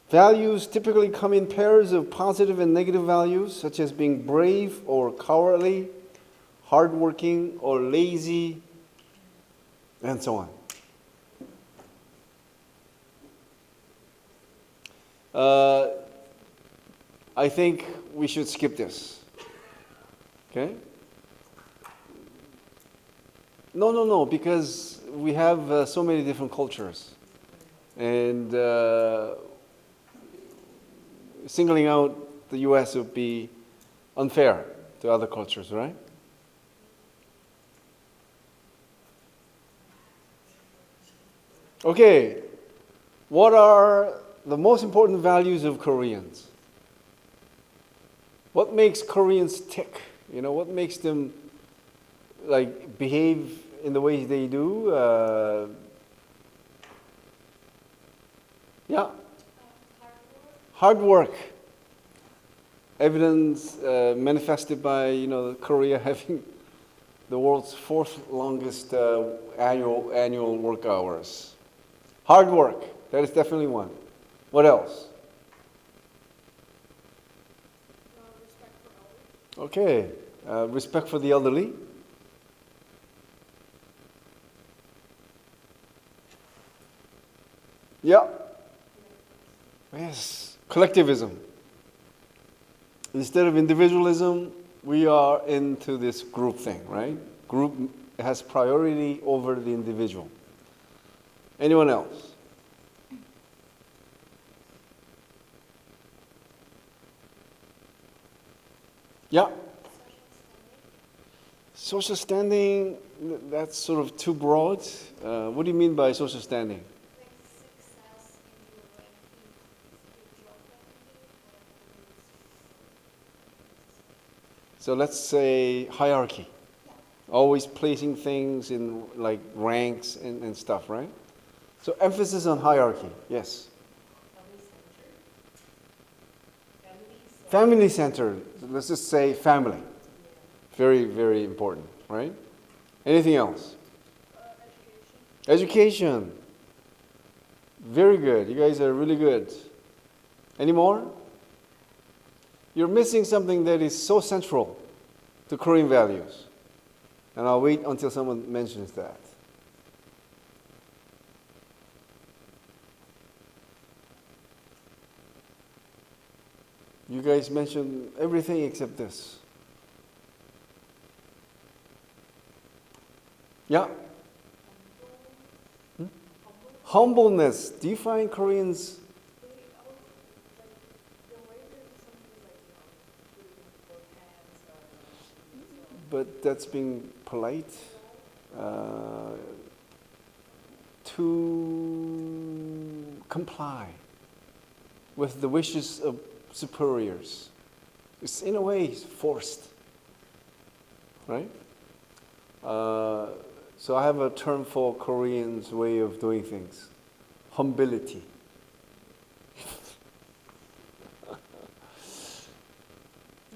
Values typically come in pairs of positive and negative values, such as being brave or cowardly, hardworking or lazy, and so on. I think we should skip this. Okay? No, because we have so many different cultures. And singling out the US would be unfair to other cultures, right? Okay, what are the most important values of Koreans? What makes Koreans tick? You know, what makes them like behave in the way they do? Yeah. Hard work. Evidence manifested by Korea having the world's fourth longest annual work hours. Hard work. That is definitely one. What else? Respect for elders. Okay. Respect for the elderly. Yeah. Yes. Collectivism. Instead of individualism, we are into this group thing, right? Group has priority over the individual. Anyone else? Yeah. Social standing, that's sort of too broad. What do you mean by social standing? So let's say hierarchy. Always placing things in like ranks and stuff, right? So emphasis on hierarchy, yes. Family centered. Let's just say family. Very, very important, right? Anything else? Education. Very good. You guys are really good. Any more? You're missing something that is so central to Korean values. And I'll wait until someone mentions that. You guys mentioned everything except this. Yeah? Humbleness. Do you find Koreans... But that's being polite. To comply with the wishes of superiors. It's in a way forced, right? So I have a term for Koreans' way of doing things. Humility.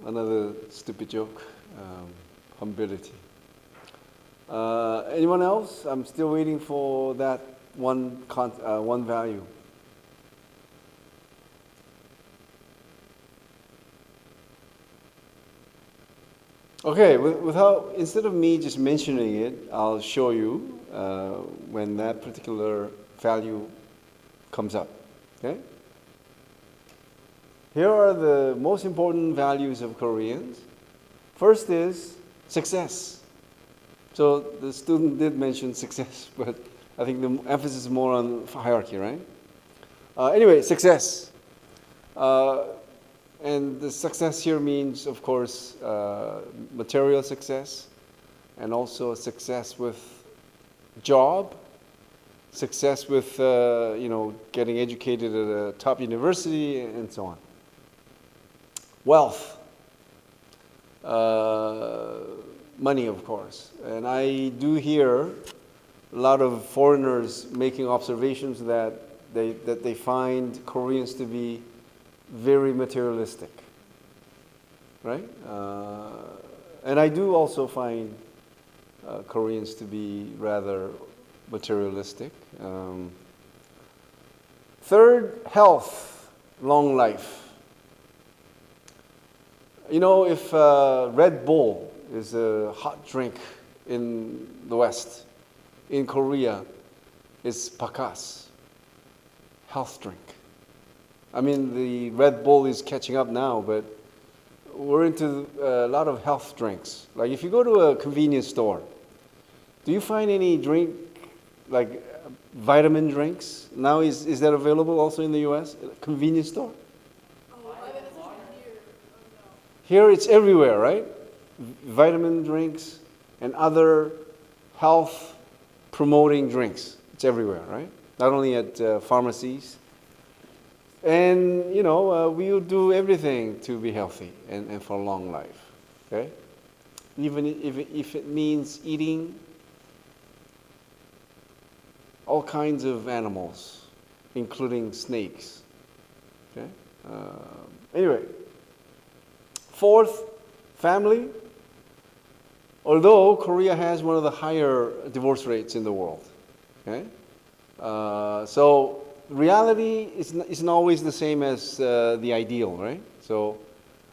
Another stupid joke. Humility. Anyone else? I'm still waiting for that one value. Okay, instead of me just mentioning it, I'll show you when that particular value comes up. Okay? Here are the most important values of Koreans. First is success. So the student did mention success, but I think the emphasis is more on hierarchy, right? Anyway, success. And the success here means, of course, material success, and also success with job, success with getting educated at a top university, and so on. Wealth, money, of course. And I do hear a lot of foreigners making observations that they find Koreans to be very materialistic, right? And I do also find Koreans to be rather materialistic. Third, health, long life. You know, if Red Bull is a hot drink in the West, in Korea, it's pakas, health drink. I mean, the Red Bull is catching up now, but we're into a lot of health drinks. Like if you go to a convenience store, do you find any drink, like vitamin drinks? Now is that available also in the US? Convenience store? Here it's everywhere, right? Vitamin drinks and other health promoting drinks. It's everywhere, right? Not only at pharmacies. And, we'll do everything to be healthy and for long life, okay? Even if it means eating all kinds of animals, including snakes, okay? Anyway. Fourth, family. Although Korea has one of the higher divorce rates in the world, okay? So reality isn't always the same as the ideal, right? So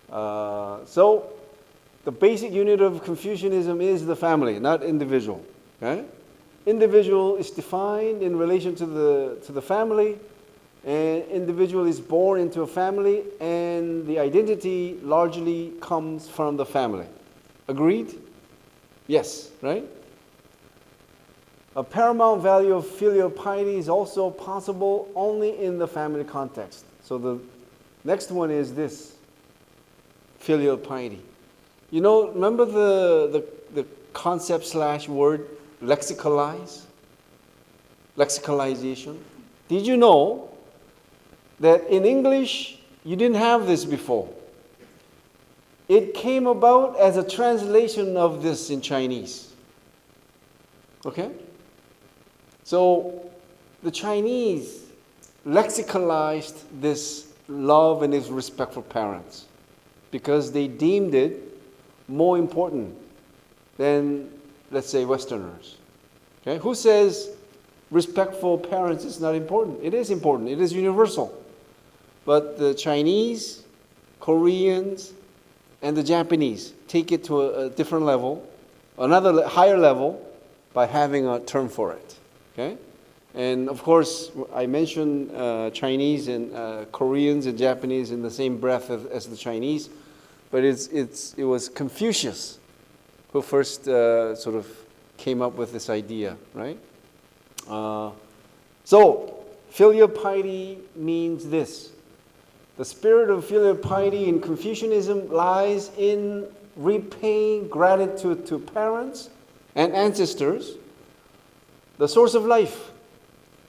the basic unit of Confucianism is the family, not individual, okay? Individual is defined in relation to the family. And individual is born into a family, and the identity largely comes from the family. Agreed? Yes, right? A paramount value of filial piety is also possible only in the family context. So the next one is this, filial piety. Remember the concept / word lexicalize? Lexicalization? Did you know that in English, you didn't have this before? It came about as a translation of this in Chinese. Okay? So the Chinese lexicalized this love and this respect for parents because they deemed it more important than, let's say, Westerners. Okay? Who says respect for parents is not important? It is important. It is universal. But the Chinese, Koreans, and the Japanese take it to a different level, another higher level, by having a term for it. Okay? And of course, I mentioned Chinese and Koreans and Japanese in the same breath as the Chinese, but it was Confucius who first sort of came up with this idea, right? So, filial piety means this. The spirit of filial piety in Confucianism lies in repaying gratitude to parents and ancestors, the source of life,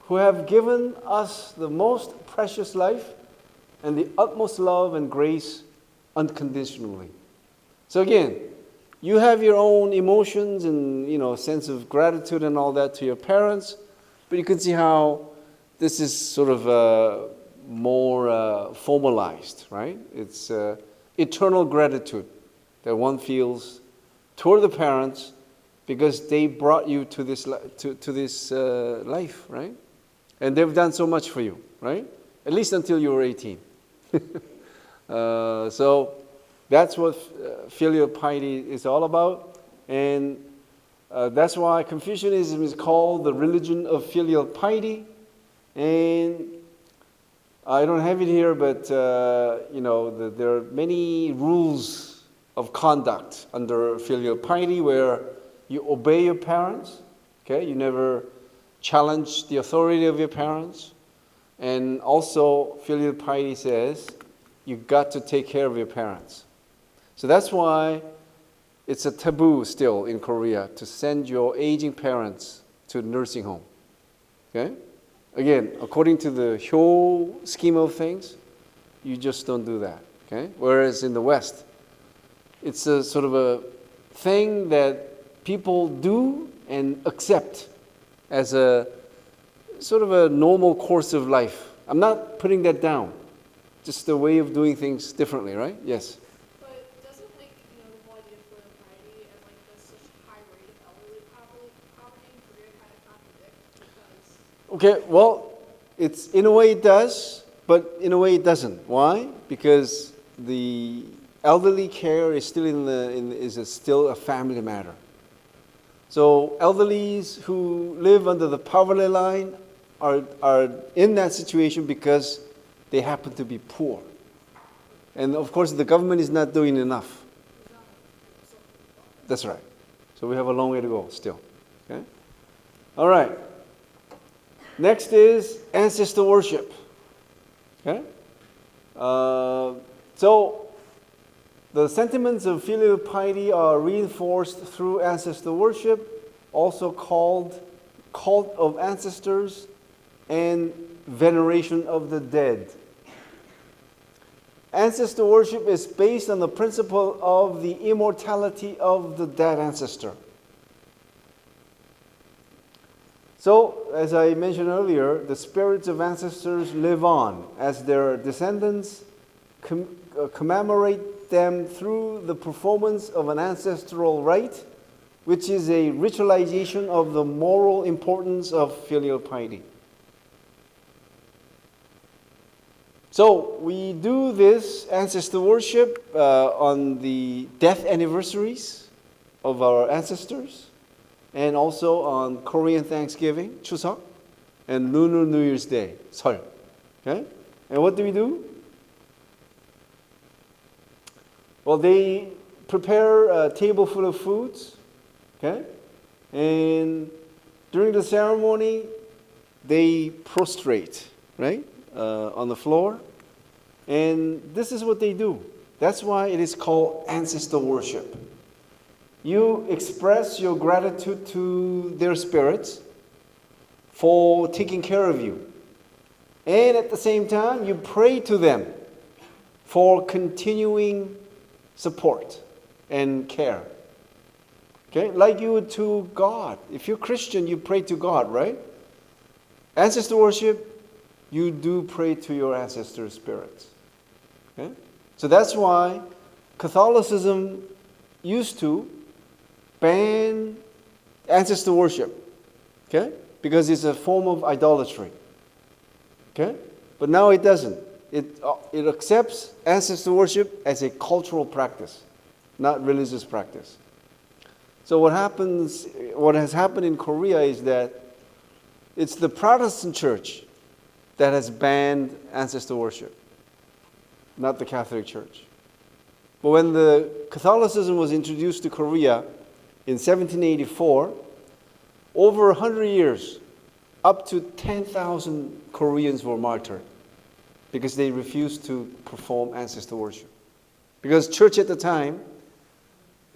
who have given us the most precious life and the utmost love and grace unconditionally. So again, you have your own emotions and sense of gratitude and all that to your parents, but you can see how this is sort of more formalized, right? It's eternal gratitude that one feels toward the parents because they brought you to this life, right? And they've done so much for you, right? At least until you were 18. So that's what filial piety is all about, and that's why Confucianism is called the religion of filial piety. And I don't have it here, but there are many rules of conduct under filial piety where you obey your parents. Okay, you never challenge the authority of your parents, and also filial piety says you got to take care of your parents. So that's why it's a taboo still in Korea to send your aging parents to a nursing home. Okay? Again, according to the whole scheme of things, you just don't do that. Okay? Whereas in the West, it's a sort of a thing that people do and accept as a sort of a normal course of life. I'm not putting that down. Just a way of doing things differently, right? Yes. But doesn't like, the whole idea of political piety and like the such high rate of elderly poverty in Korea kind of contradict because Okay, well, it's in a way it does, but in a way it doesn't. Why? Because the elderly care is still still a family matter. So elderlies who live under the poverty line are in that situation because they happen to be poor. And of course, the government is not doing enough. That's right. So we have a long way to go still. Okay? All right. Next is ancestor worship. Okay? So the sentiments of filial piety are reinforced through ancestor worship, also called cult of ancestors and veneration of the dead. Ancestor worship is based on the principle of the immortality of the dead ancestor. So, as I mentioned earlier, the spirits of ancestors live on as their descendants commemorate them through the performance of an ancestral rite, which is a ritualization of the moral importance of filial piety. So we do this ancestor worship on the death anniversaries of our ancestors, and also on Korean Thanksgiving, Chuseok, and Lunar New Year's Day, Seol. Okay? And what do we do? Well, they prepare a table full of foods, okay? And during the ceremony, they prostrate, right? On the floor. And this is what they do. That's why it is called ancestor worship. You express your gratitude to their spirits for taking care of you. And at the same time, you pray to them for continuing support and care. Okay? Like you would to God. If you're Christian, you pray to God, right? Ancestor worship, you do pray to your ancestor spirits. Okay? So that's why Catholicism used to ban ancestor worship. Okay? Because it's a form of idolatry. Okay? But now it doesn't. It accepts ancestor worship as a cultural practice, not religious practice. So what has happened in Korea is that it's the Protestant church that has banned ancestor worship, not the Catholic Church. But when the Catholicism was introduced to Korea in 1784, over 100 years, up to 10,000 Koreans were martyred because they refused to perform ancestor worship. Because church at the time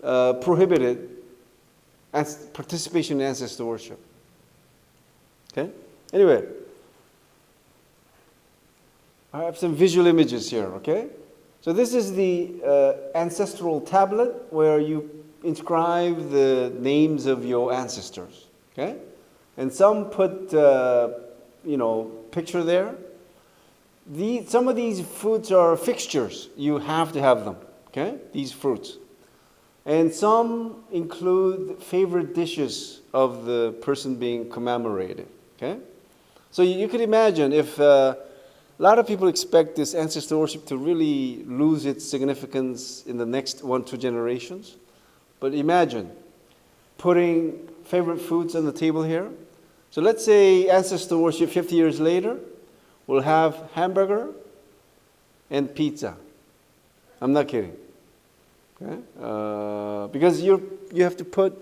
prohibited participation in ancestor worship. Okay? Anyway, I have some visual images here, okay? So this is the ancestral tablet where you inscribe the names of your ancestors, okay? And some put, picture there. Some of these foods are fixtures. You have to have them, okay? These fruits. And some include favorite dishes of the person being commemorated, okay? So you could imagine if a lot of people expect this ancestor worship to really lose its significance in the next 1-2 generations. But imagine putting favorite foods on the table here. So let's say ancestor worship 50 years later, we'll have hamburger and pizza. I'm not kidding. Okay? Because you have to put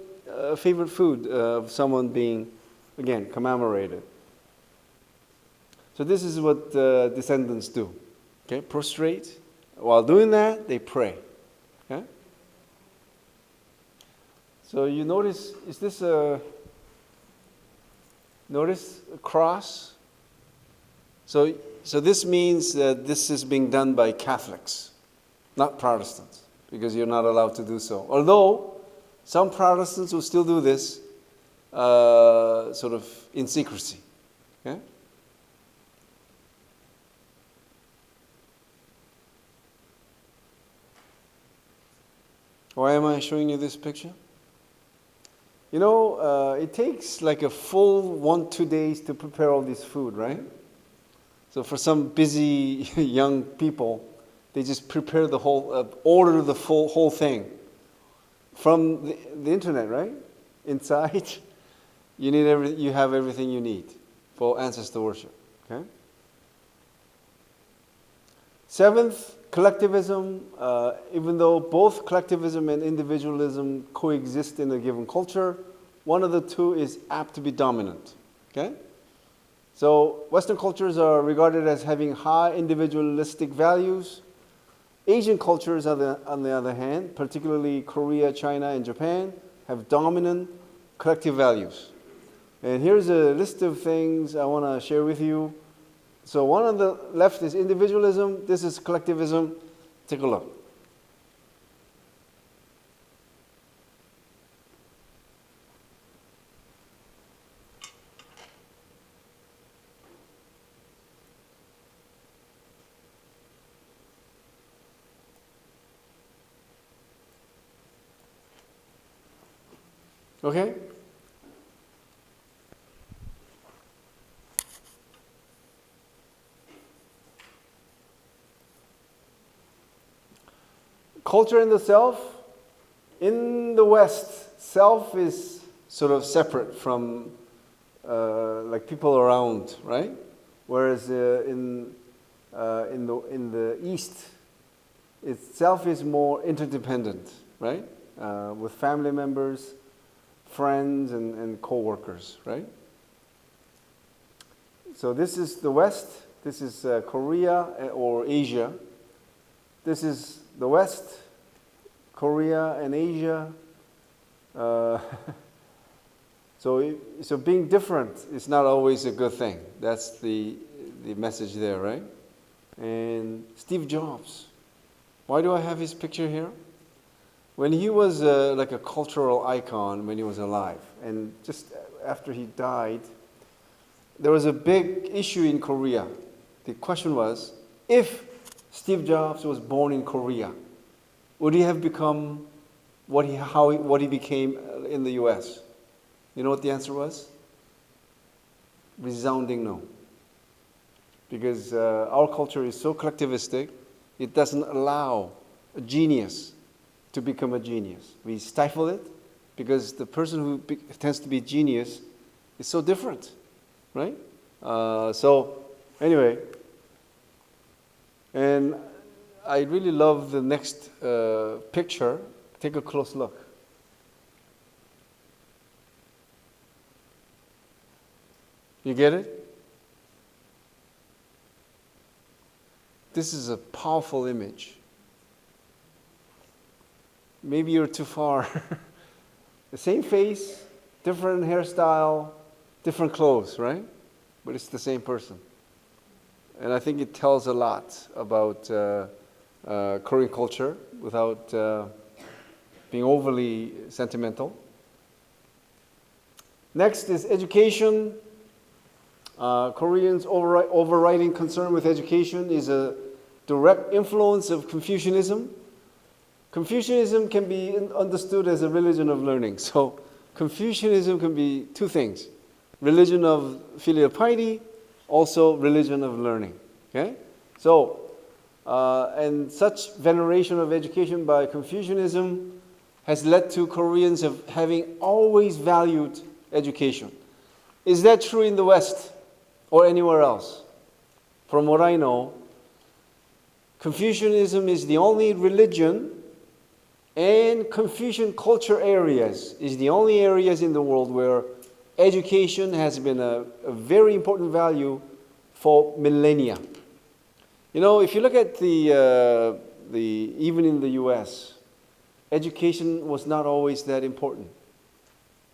favorite food of someone being, again, commemorated. So this is what descendants do. Okay? Prostrate While doing that, they pray. Okay? So you notice, notice a cross? So this means that this is being done by Catholics, not Protestants, because you're not allowed to do so. Although some Protestants will still do this sort of in secrecy. Okay? Why am I showing you this picture? You know, it takes like a full 1-2 days to prepare all this food, right? So for some busy young people, they just prepare the whole, order the whole thing from the internet, right? Inside, you have everything you need for ancestor worship. Okay. Seventh, collectivism. Even though both collectivism and individualism coexist in a given culture, one of the two is apt to be dominant. Okay. So Western cultures are regarded as having high individualistic values. Asian cultures, on the other hand, particularly Korea, China, and Japan, have dominant collective values. And here's a list of things I want to share with you. So one on the left is individualism. This is collectivism. Take a look. Okay? Culture and the self. In the West, self is sort of separate from like people around, right? Whereas in the East, itself is more interdependent, right? With family members, friends, and co-workers, right? So this is the West. This is Korea or Asia. This is the West, Korea, and Asia. So being different is not always a good thing. That's the message there, right? And Steve Jobs. Why do I have his picture here? When he was like a cultural icon when he was alive, and just after he died, there was a big issue in Korea. The question was, if Steve Jobs was born in Korea, would he have become what he became in the U.S.? You know what the answer was? Resounding no. Because our culture is so collectivistic, it doesn't allow a genius to become a genius. We stifle it because the person who tends to be genius is so different, right? So anyway, and I really love the next picture. Take a close look. You get it? This is a powerful image. Maybe you're too far. The same face, different hairstyle, different clothes, right? But it's the same person. And I think it tells a lot about Korean culture without being overly sentimental. Next is education. Koreans' overriding concern with education is a direct influence of Confucianism. Confucianism can be understood as a religion of learning. So Confucianism can be two things: religion of filial piety, also religion of learning. Okay? So, and such veneration of education by Confucianism has led to Koreans of having always valued education. Is that true in the West or anywhere else? From what I know, Confucianism is the only religion, and Confucian culture areas is the only areas in the world where education has been a very important value for millennia. You know, if you look at the even in the U.S., education was not always that important.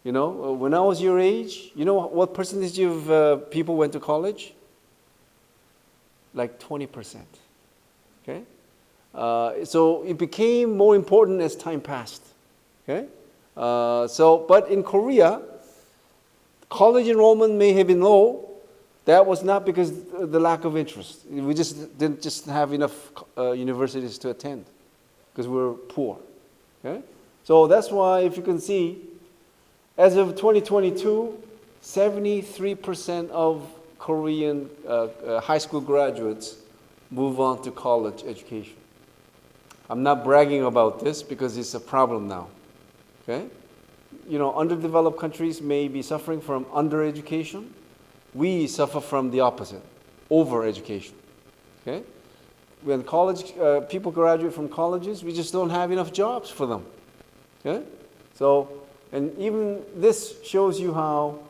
You know, when I was your age, you know what percentage of people went to college? Like 20%. Okay? So it became more important as time passed. Okay? But in Korea, college enrollment may have been low. That was not because of the lack of interest. We just didn't have enough universities to attend because we were poor. Okay? So that's why, if you can see, as of 2022, 73% of Korean high school graduates move on to college education. I'm not bragging about this because it's a problem now. Okay? You know, underdeveloped countries may be suffering from undereducation. We suffer from the opposite, overeducation. Okay? When college people graduate from colleges, we just don't have enough jobs for them. Okay? So, and even this shows you how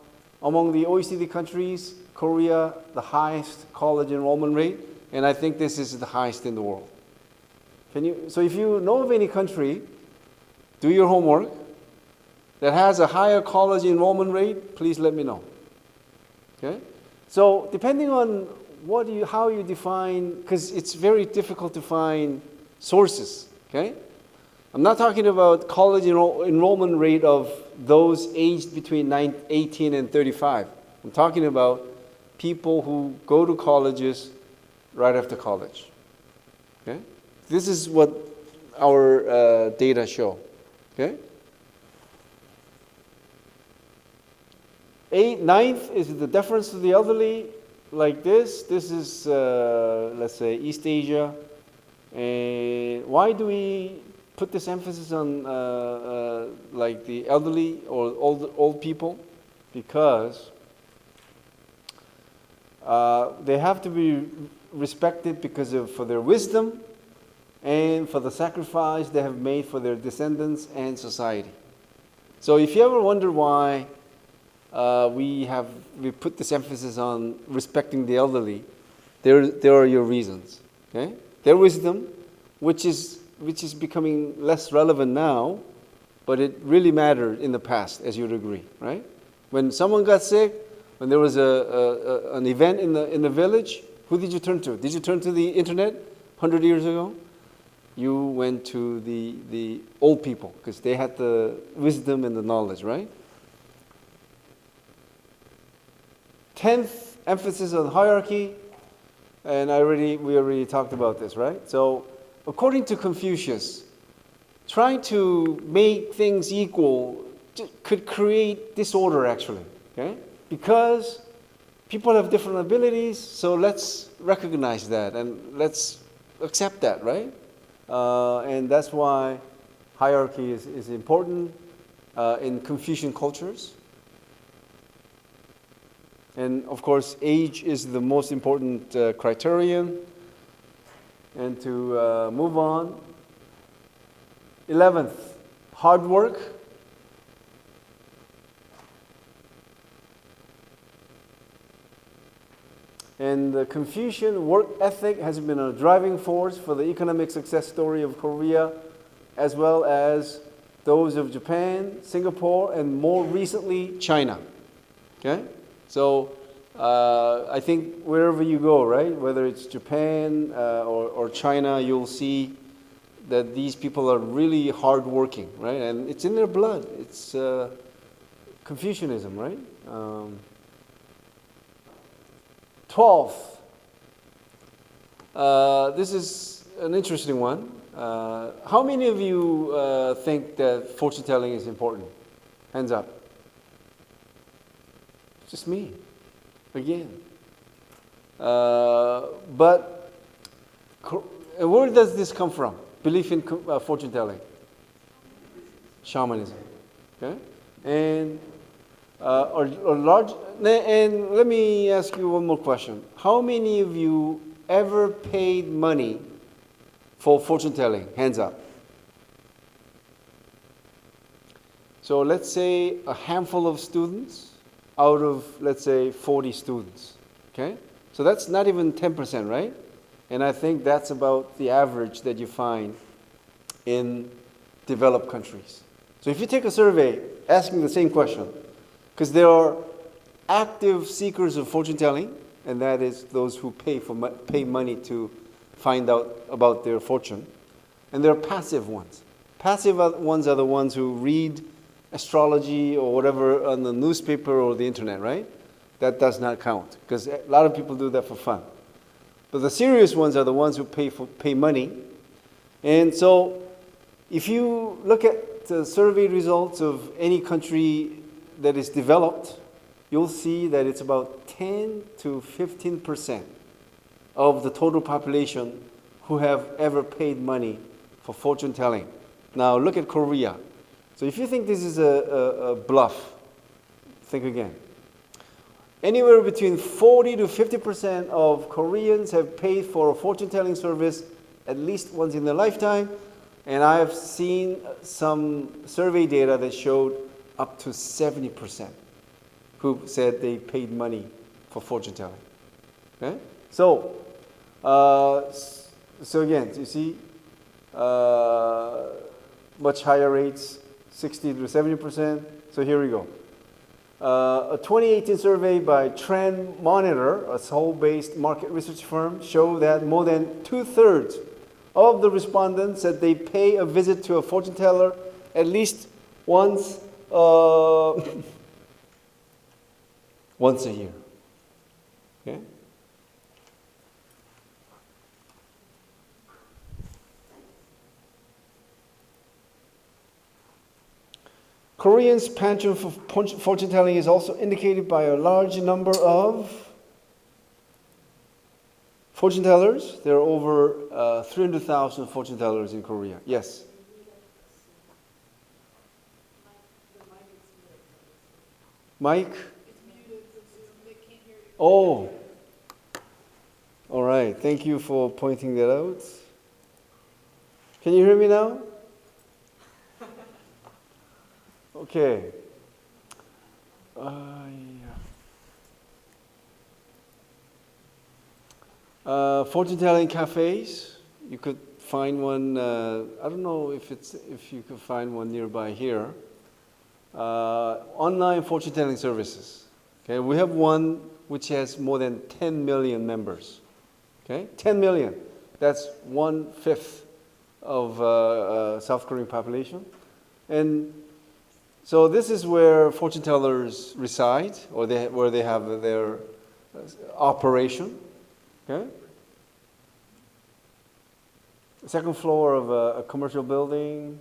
among the OECD countries, Korea, the highest college enrollment rate, and I think this is the highest in the world. So if you know of any country, do your homework, that has a higher college enrollment rate, please let me know. Okay? So depending on how you define, because it's very difficult to find sources. Okay? I'm not talking about college enrollment rate of those aged between 18 and 35. I'm talking about people who go to colleges right after college. Okay? This is what our data show. Okay? Ninth is the deference to the elderly, like this. This is, let's say, East Asia. And why do we put this emphasis on like the elderly or old people? Because they have to be respected for their wisdom and for the sacrifice they have made for their descendants and society. So if you ever wonder why we put this emphasis on respecting the elderly, there are your reasons. Okay? Their wisdom, which is becoming less relevant now, but it really mattered in the past, as you'd agree, right? When someone got sick, when there was an event in the village, who did you turn to? Did you turn to the internet 100 years ago? You went to the old people because they had the wisdom and the knowledge, right? 10th, emphasis on hierarchy, and we already talked about this, right? So, according to Confucius, trying to make things equal could create disorder, actually, okay? Because people have different abilities, so let's recognize that and let's accept that, right? And that's why hierarchy is important in Confucian cultures. And of course, age is the most important criterion. And to move on, 11th, hard work. And the Confucian work ethic has been a driving force for the economic success story of Korea, as well as those of Japan, Singapore, and more recently, China. Okay? So I think wherever you go, right, whether it's Japan or China, you'll see that these people are really hardworking, right? And it's in their blood. It's Confucianism, right? 12th. This is an interesting one. How many of you think that fortune telling is important? Hands up. Just me, again. But where does this come from? Belief in fortune telling? Shamanism. Okay? And and let me ask you one more question. How many of you ever paid money for fortune telling? Hands up. So let's say a handful of students out of, let's say, 40 students. Okay? So that's not even 10%, right? And I think that's about the average that you find in developed countries. So if you take a survey asking the same question, because there are active seekers of fortune telling, and that is those who pay money to find out about their fortune, and there are passive ones. Passive ones are the ones who read astrology or whatever on the newspaper or the internet, right? That does not count, because a lot of people do that for fun. But the serious ones are the ones who pay money. And so if you look at the survey results of any country that is developed, you'll see that it's about 10 to 15% of the total population who have ever paid money for fortune telling. Now look at Korea. So if you think this is a bluff, think again. Anywhere between 40 to 50% of Koreans have paid for a fortune telling service at least once in their lifetime. And I have seen some survey data that showed up to 70% who said they paid money for fortune telling. Okay? So again, you see, much higher rates, 60 to 70%. So here we go. A 2018 survey by Trend Monitor, a Seoul-based market research firm, showed that more than 2/3 of the respondents said they pay a visit to a fortune teller at least once once a year. Okay? Koreans' penchant for fortune telling is also indicated by a large number of fortune tellers. There are over 300,000 fortune tellers in Korea. Yes? Mike? It's muted for Zoom. They can't hear you. Oh. All right. Thank you for pointing that out. Can you hear me now? Okay. Fortune telling cafes. You could find one. I don't know if you could find one nearby here. Online fortune telling services. Okay, we have one which has more than 10 million members. Okay, 10 million. That's 1/5 of South Korean population, and so this is where fortune tellers reside, or where they have their operation. Okay. Second floor of a commercial building.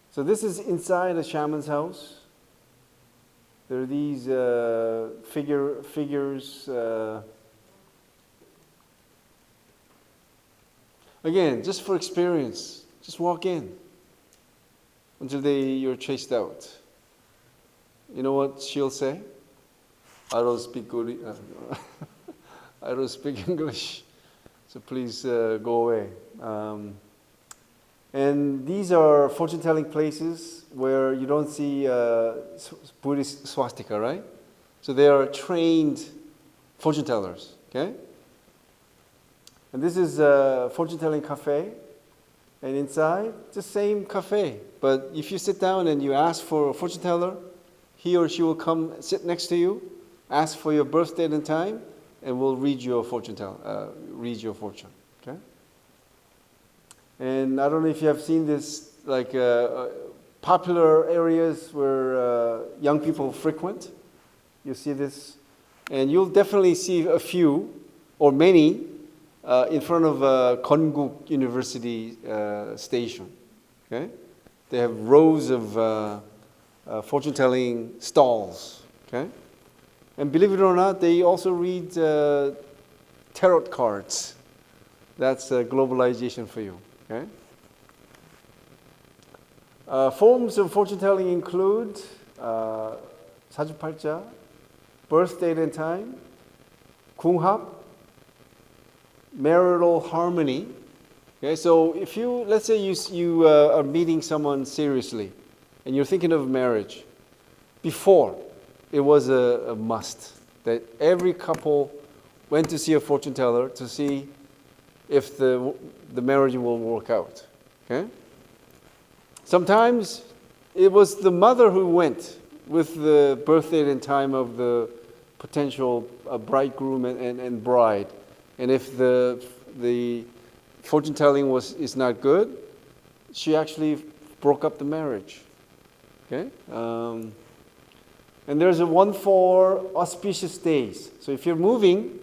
So this is inside a shaman's house. There are these figures. Again, just for experience, just walk in until you're chased out. You know what she'll say? I don't speak good. I don't speak English, so please go away. And these are fortune-telling places where you don't see Buddhist swastika, right? So they are trained fortune tellers. Okay. And this is a fortune-telling cafe, and inside, it's the same cafe. But if you sit down and you ask for a fortune teller, he or she will come sit next to you, ask for your birth date and time, and will read your fortune. Okay. And I don't know if you have seen this, like popular areas where young people frequent. You see this, and you'll definitely see a few or many. In front of Kuocw University station. Okay? They have rows of fortune-telling stalls. Okay? And believe it or not, they also read tarot cards. That's globalization for you. Okay? Forms of fortune-telling include 사주팔자, birth date and time, 궁합, marital harmony. Okay, so if let's say you are meeting someone seriously and you're thinking of marriage, before it was a must that every couple went to see a fortune teller to see if the marriage will work out. Okay? Sometimes it was the mother who went with the birth date and time of the potential bridegroom and bride. And if the fortune telling is not good, she actually broke up the marriage. Okay? And there's a one for auspicious days. So if you're moving,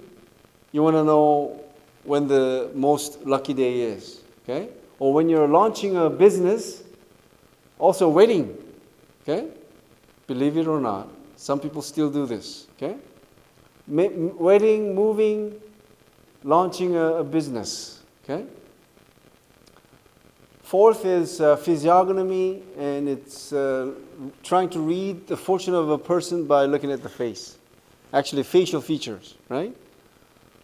you want to know when the most lucky day is. Okay? Or when you're launching a business, also wedding. Okay? Believe it or not, some people still do this. Okay? Wedding, moving, launching a business. Okay? Fourth is physiognomy, and it's trying to read the fortune of a person by looking at the face. Actually, facial features, right?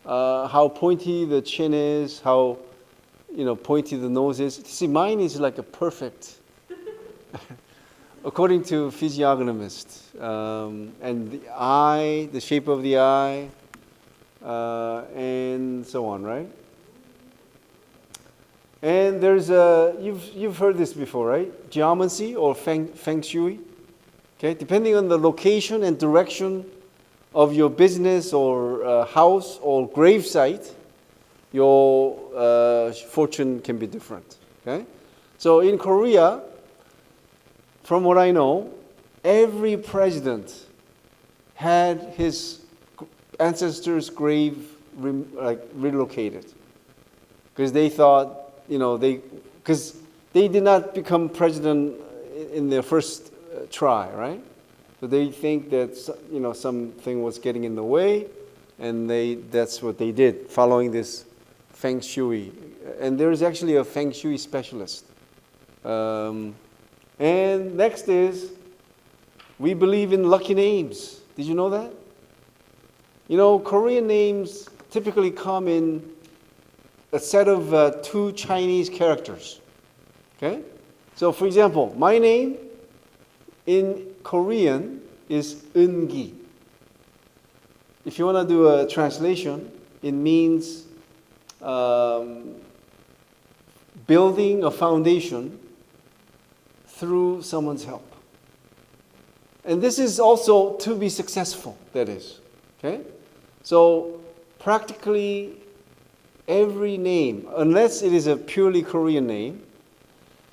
How pointy the chin is, how pointy the nose is. See, mine is like a perfect, according to physiognomist, and the eye, the shape of the eye, and so on, right? And there's you've heard this before, right? Geomancy or feng shui. Okay, depending on the location and direction of your business or house or grave site, your fortune can be different. Okay, so in Korea, from what I know, every president had his ancestors' grave relocated because they thought, because they did not become president in their first try, right? So they think that something was getting in the way, and that's what they did, following this feng shui. And there is actually a feng shui specialist. And next is, we believe in lucky names. Did you know that? Korean names typically come in a set of 2 Chinese characters. Okay? So for example, my name in Korean is Eungi. If you want to do a translation, it means building a foundation through someone's help. And this is also to be successful, that is. Okay? So practically every name, unless it is a purely Korean name,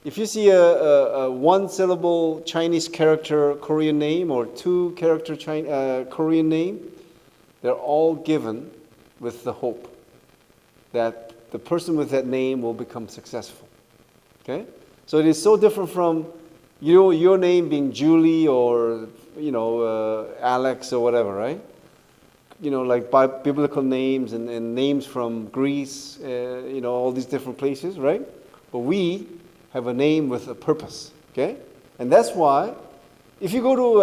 if you see a one-syllable Chinese character Korean name or 2-character Korean name, they're all given with the hope that the person with that name will become successful. Okay? So it is so different from your name being Julie or Alex or whatever, right? Like biblical names and names from Greece, all these different places, right? But we have a name with a purpose, okay? And that's why, if you go to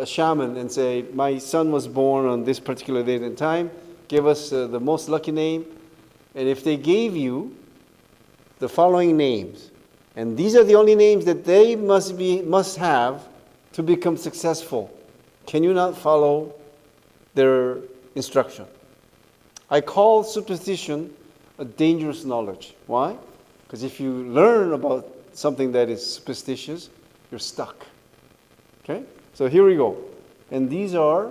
a shaman and say, my son was born on this particular date and time, give us the most lucky name, and if they gave you the following names, and these are the only names that they must have to become successful, can you not follow their instruction? I call superstition a dangerous knowledge. Why? Because if you learn about something that is superstitious, you're stuck. Okay? So here we go. And these are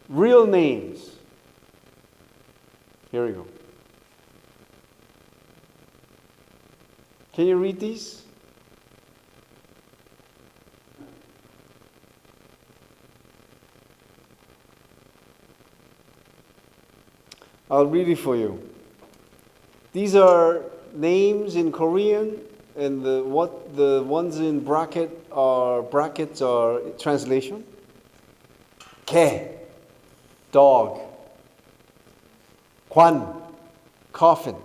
real names. Here we go. Can you read these? I'll read it for you. These are names in Korean, and the ones in brackets are translation. 개, dog. 관, coffin.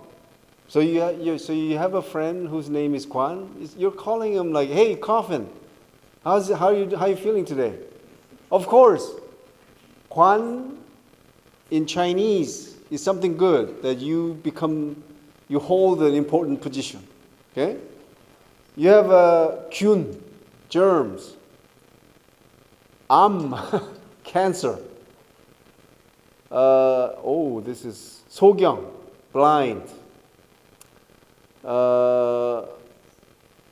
So you have a friend whose name is Kwan. You're calling him like, hey, coffin. How are you feeling today? Of course, Kwan in Chinese is something good, that you hold an important position. Okay? You have Kyun, germs. cancer. This is 소경, blind.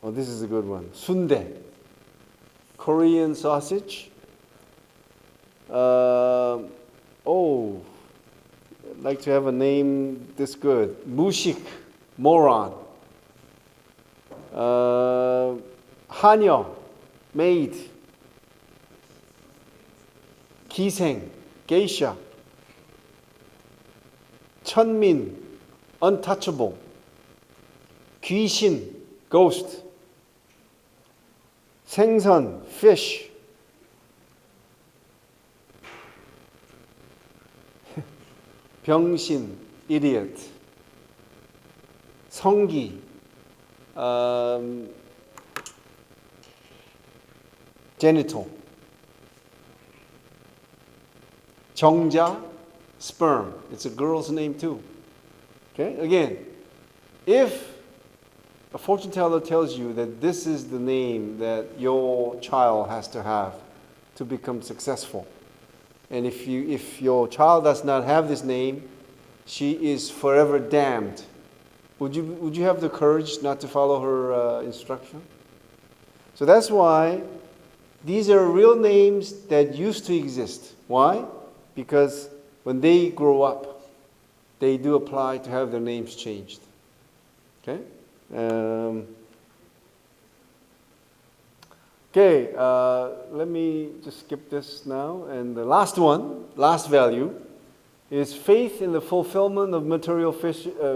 This is a good one. 순대, Korean sausage. I'd like to have a name this good. 무식, moron. 하녀, maid. 기생, geisha. 천민, untouchable. 귀신, ghost. 생선, fish. 병신, idiot. 성기, genital. 정자, sperm. It's a girl's name too. Okay? Again, if a fortune teller tells you that this is the name that your child has to have to become successful, and if your child does not have this name, she is forever damned. Would you have the courage not to follow her instruction? So that's why these are real names that used to exist. Why? Because when they grow up, they do apply to have their names changed. Okay? Let me just skip this now. And the last one, last value, is faith in the fulfillment of material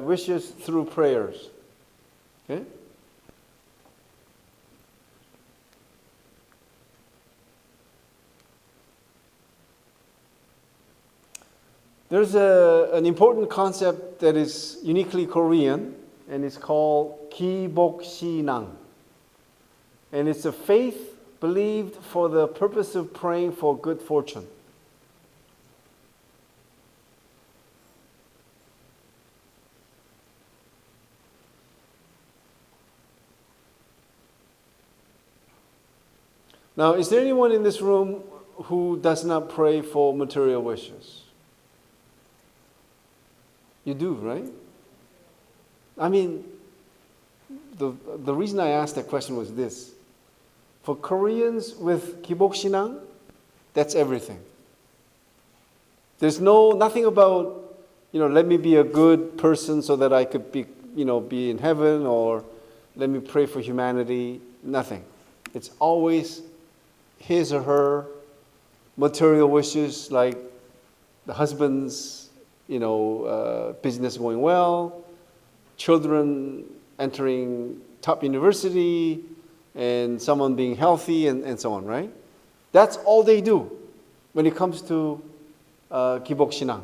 wishes through prayers. Okay? There's an important concept that is uniquely Korean, and it's called 기복신앙. And it's a faith believed for the purpose of praying for good fortune. Now, is there anyone in this room who does not pray for material wishes? You do, right? I mean, the reason I asked that question was this. For Koreans with 기복신앙, that's everything. There's nothing about, let me be a good person so that I could be in heaven, or let me pray for humanity. Nothing. It's always his or her material wishes, like the husband's, business going well, children entering top university, and someone being healthy, and so on, right? That's all they do when it comes to 기복신앙.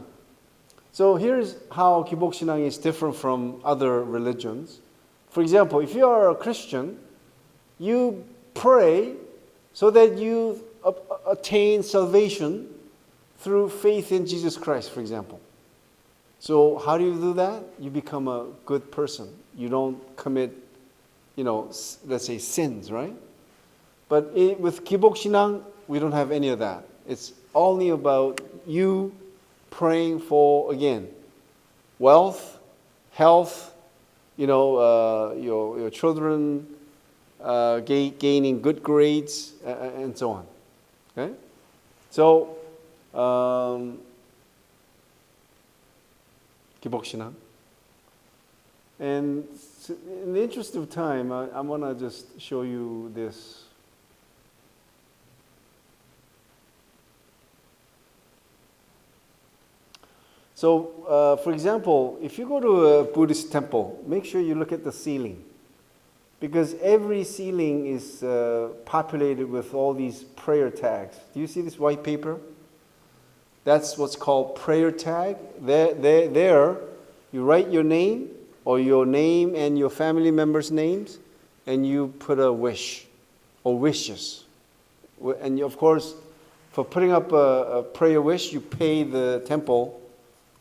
So here's how 기복신앙 is different from other religions. For example, if you are a Christian, you pray so that you attain salvation through faith in Jesus Christ, for example. So how do you do that? You become a good person. You don't commit, let's say sins, right? But with 기복신앙, we don't have any of that. It's only about you praying for, again, wealth, health, your children gaining good grades, and so on. Okay? So, 기복신앙. And in the interest of time, I want to just show you this. So, for example, if you go to a Buddhist temple, make sure you look at the ceiling. Because every ceiling is populated with all these prayer tags. Do you see this white paper? That's what's called prayer tag. There, you write your name, or your name and your family members' names, and you put a wish, or wishes. And of course, for putting up a prayer wish, you pay the temple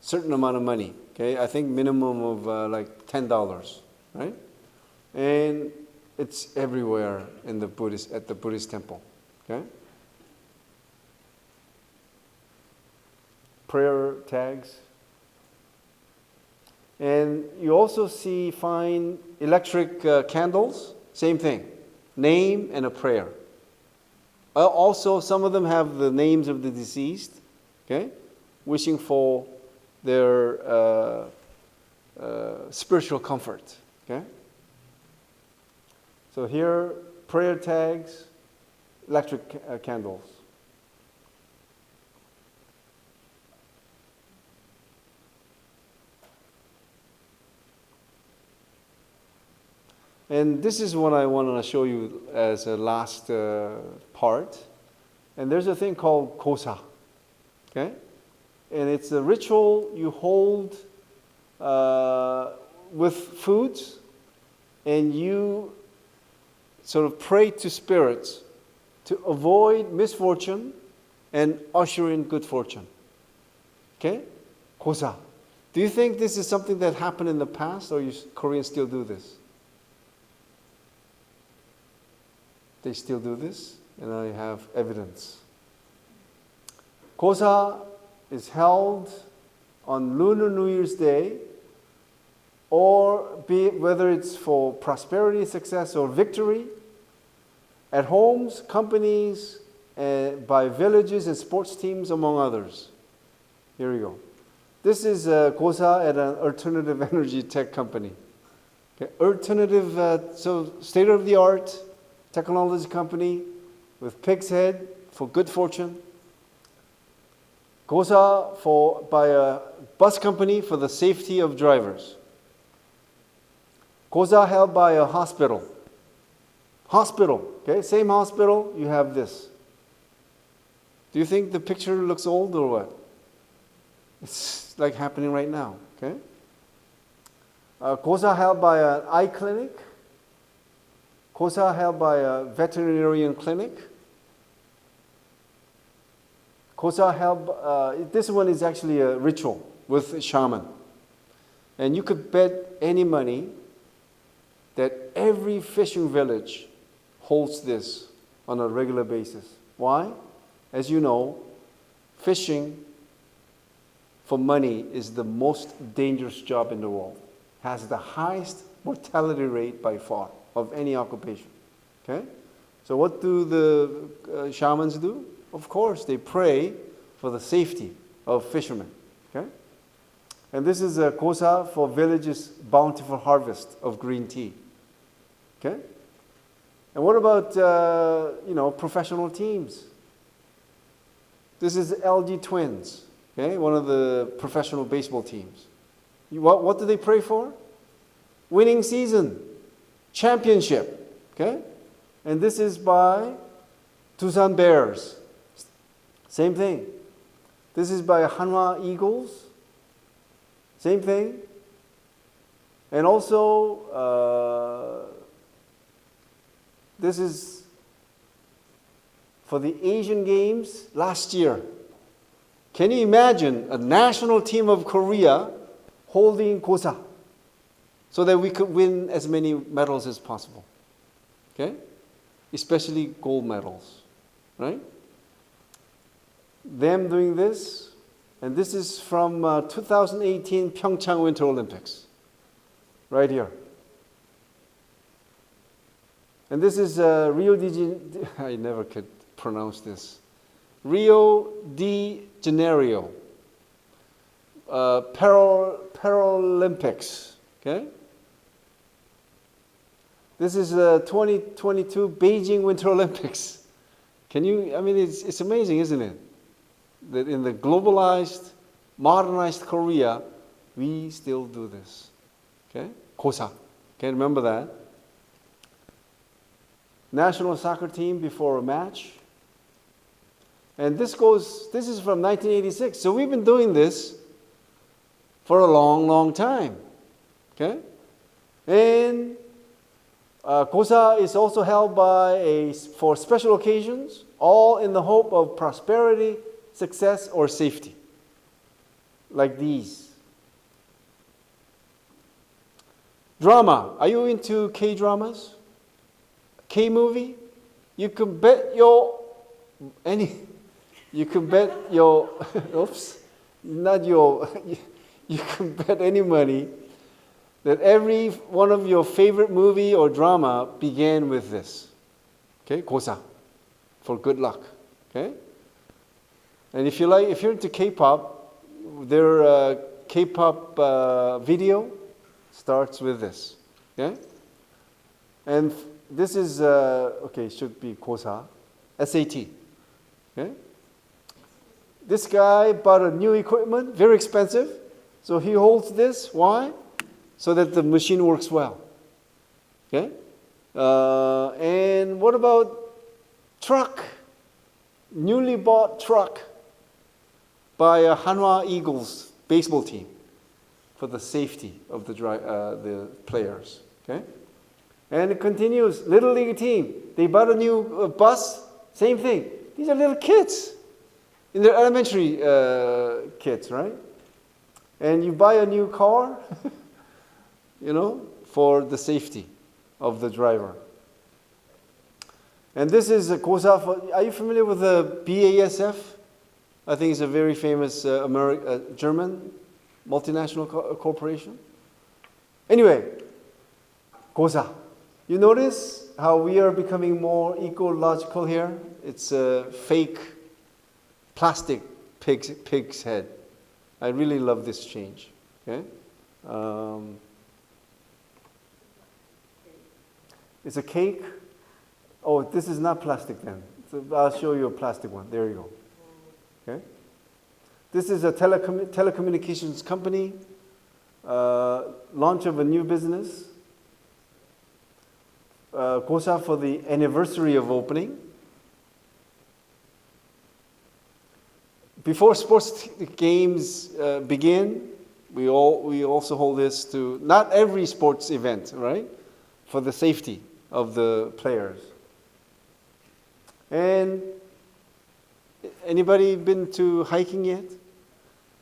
a certain amount of money. Okay, I think minimum of like $10, right? And it's everywhere at the Buddhist temple. Okay. prayer tags. And you also find electric candles, same thing, name and a prayer. Also, some of them have the names of the deceased, okay, wishing for their spiritual comfort, okay. So here, prayer tags, electric candles. And this is what I want to show you as a last part. And there's a thing called Kuocw, okay? And it's a ritual you hold with foods, and you sort of pray to spirits to avoid misfortune and usher in good fortune. Okay? Kuocw. Do you think this is something that happened in the past, or Koreans still do this? They still do this, and I have evidence. Kuocw is held on Lunar New Year's Day, or whether it's for prosperity, success, or victory, at homes, companies, by villages and sports teams, among others. Here we go. This is Kuocw at an alternative energy tech company. Okay. Alternative, so state-of-the-art technology company with pig's head for good fortune. Kuocw by a bus company for the safety of drivers. Kuocw held by a hospital. Hospital, okay, same hospital, you have this. Do you think the picture looks old or what? It's like happening right now, okay? Kuocw held by an eye clinic. Kuocw held by a veterinarian clinic. Kuocw held, this one is actually a ritual with a shaman. And you could bet any money that every fishing village holds this on a regular basis. Why? As you know, fishing for money is the most dangerous job in the world. Has the highest mortality rate by far of any occupation. Okay? So what do the shamans do? Of course, they pray for the safety of fishermen. Okay? And this is a Kuocw for villages' bountiful harvest of green tea. Okay? And what about professional teams? This is LG Twins, okay, one of the professional baseball teams. What do they pray for? Winning season, championship, okay? And this is by Tusan Bears. Same thing. This is by Hanwha Eagles. Same thing. And also, this is for the Asian Games last year. Can you imagine a national team of Korea holding Kuocw so that we could win as many medals as possible? Okay? Especially gold medals, right? Them doing this, and this is from 2018 Pyeongchang Winter Olympics, right here. And this is Rio de Janeiro, I never could pronounce this. Rio de Janeiro Paralympics, okay? This is 2022 Beijing Winter Olympics. It's amazing, isn't it? That in the globalized, modernized Korea, we still do this, okay? Kuocw, okay, remember that. National soccer team before a match. And this is from 1986. So we've been doing this for a long, long time. Okay? And Kuocw is also held for special occasions, all in the hope of prosperity, success, or safety. Like these. Drama. Are you into K-dramas? K-movie? You can bet your not your, you can bet any money that every one of your favorite movie or drama began with this. Okay, 고사, for good luck. Okay, and if you're into K-pop, their K-pop video starts with this. Okay, and this is okay. It should be 고사, SAT. Okay, this guy bought a new equipment, very expensive, so he holds this. Why? So that the machine works well. Okay? And what about truck? Newly bought truck by a Hanwha Eagles baseball team for the safety of the players. Okay? And it continues. Little league team, they bought a new bus. Same thing. These are little kids in their elementary kids, right? And you buy a new car. For the safety of the driver. And this is a 고사. Are you familiar with the BASF? I think it's a very famous German multinational corporation. Anyway, 고사. You notice how we are becoming more ecological here? It's a fake plastic pig's head. I really love this change. Okay? It's a cake. Oh, this is not plastic then. So I'll show you a plastic one. There you go. Okay. This is a telecommunications company. Launch of a new business. 고사 for the anniversary of opening. Before sports games begin, we also hold this to not every sports event, right? For the safety of the players. And anybody been to hiking yet?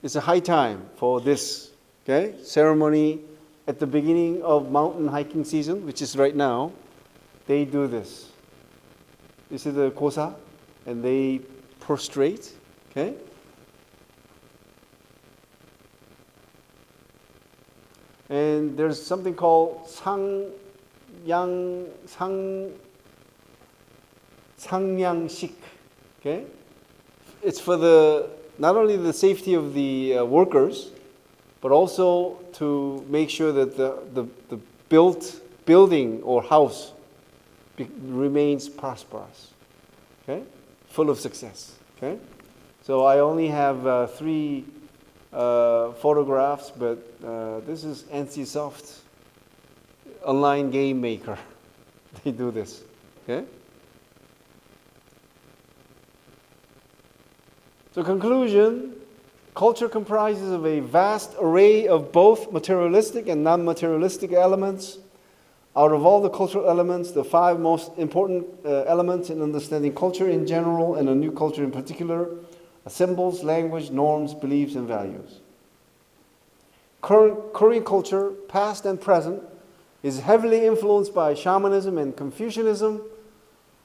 It's a high time for this, okay, ceremony at the beginning of mountain hiking season, which is right now. They do this. This is the 고사, and they prostrate, okay? And there's something called 상냥식, okay? It's for not only the safety of the workers, but also to make sure that the building or house remains prosperous, okay? Full of success, okay? So I only have 3 photographs, but this is NCSoft, online game maker. They do this, okay? So conclusion, culture comprises of a vast array of both materialistic and non-materialistic elements. Out of all the cultural elements, the 5 most important elements in understanding culture in general and a new culture in particular are symbols, language, norms, beliefs, and values. Korean culture, past and present, is heavily influenced by shamanism and Confucianism.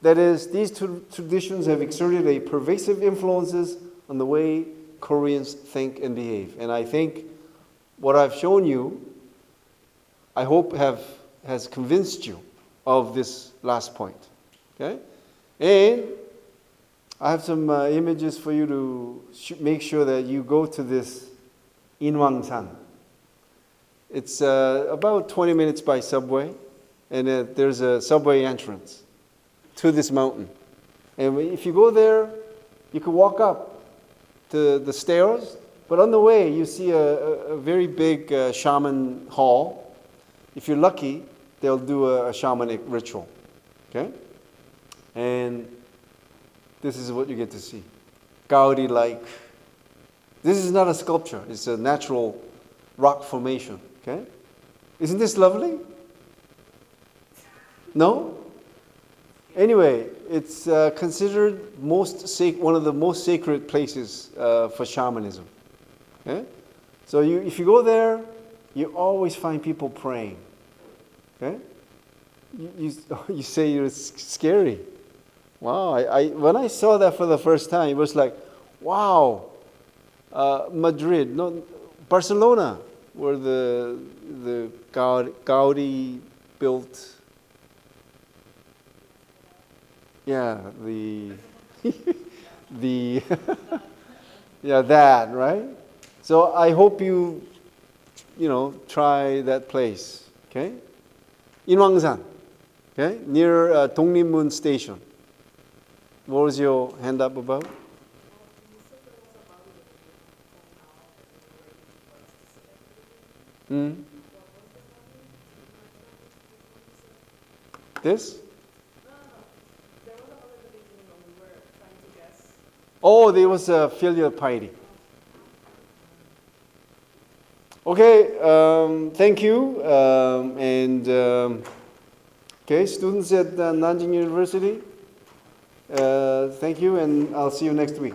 That is, these 2 traditions have exerted a pervasive influences on the way Koreans think and behave. And I think what I've shown you, I hope has convinced you of this last point. Okay? And I have some images for you to make sure that you go to this Inwangsan. It's about 20 minutes by subway, and there's a subway entrance to this mountain. And if you go there, you can walk up to the stairs, but on the way you see a very big shaman hall. If you're lucky, they'll do a shamanic ritual. Okay? And this is what you get to see. Gaudi-like. This is not a sculpture. It's a natural rock formation. Okay? Isn't this lovely? No? Anyway, it's considered one of the most sacred places for shamanism. Okay? So if you go there, you always find people praying. Okay? You say it's scary. Wow, when I saw that for the first time, it was like, wow, Madrid, no, Barcelona, where the Gaudi built. Yeah, the the yeah, that, right? So I hope you try that place. Okay, Inwangsan, okay, near Donglinmun Station. What was your hand up about? Hmm? This? Oh, there was a filial piety. Okay, thank you. Okay, students at Nanjing University, thank you, and I'll see you next week.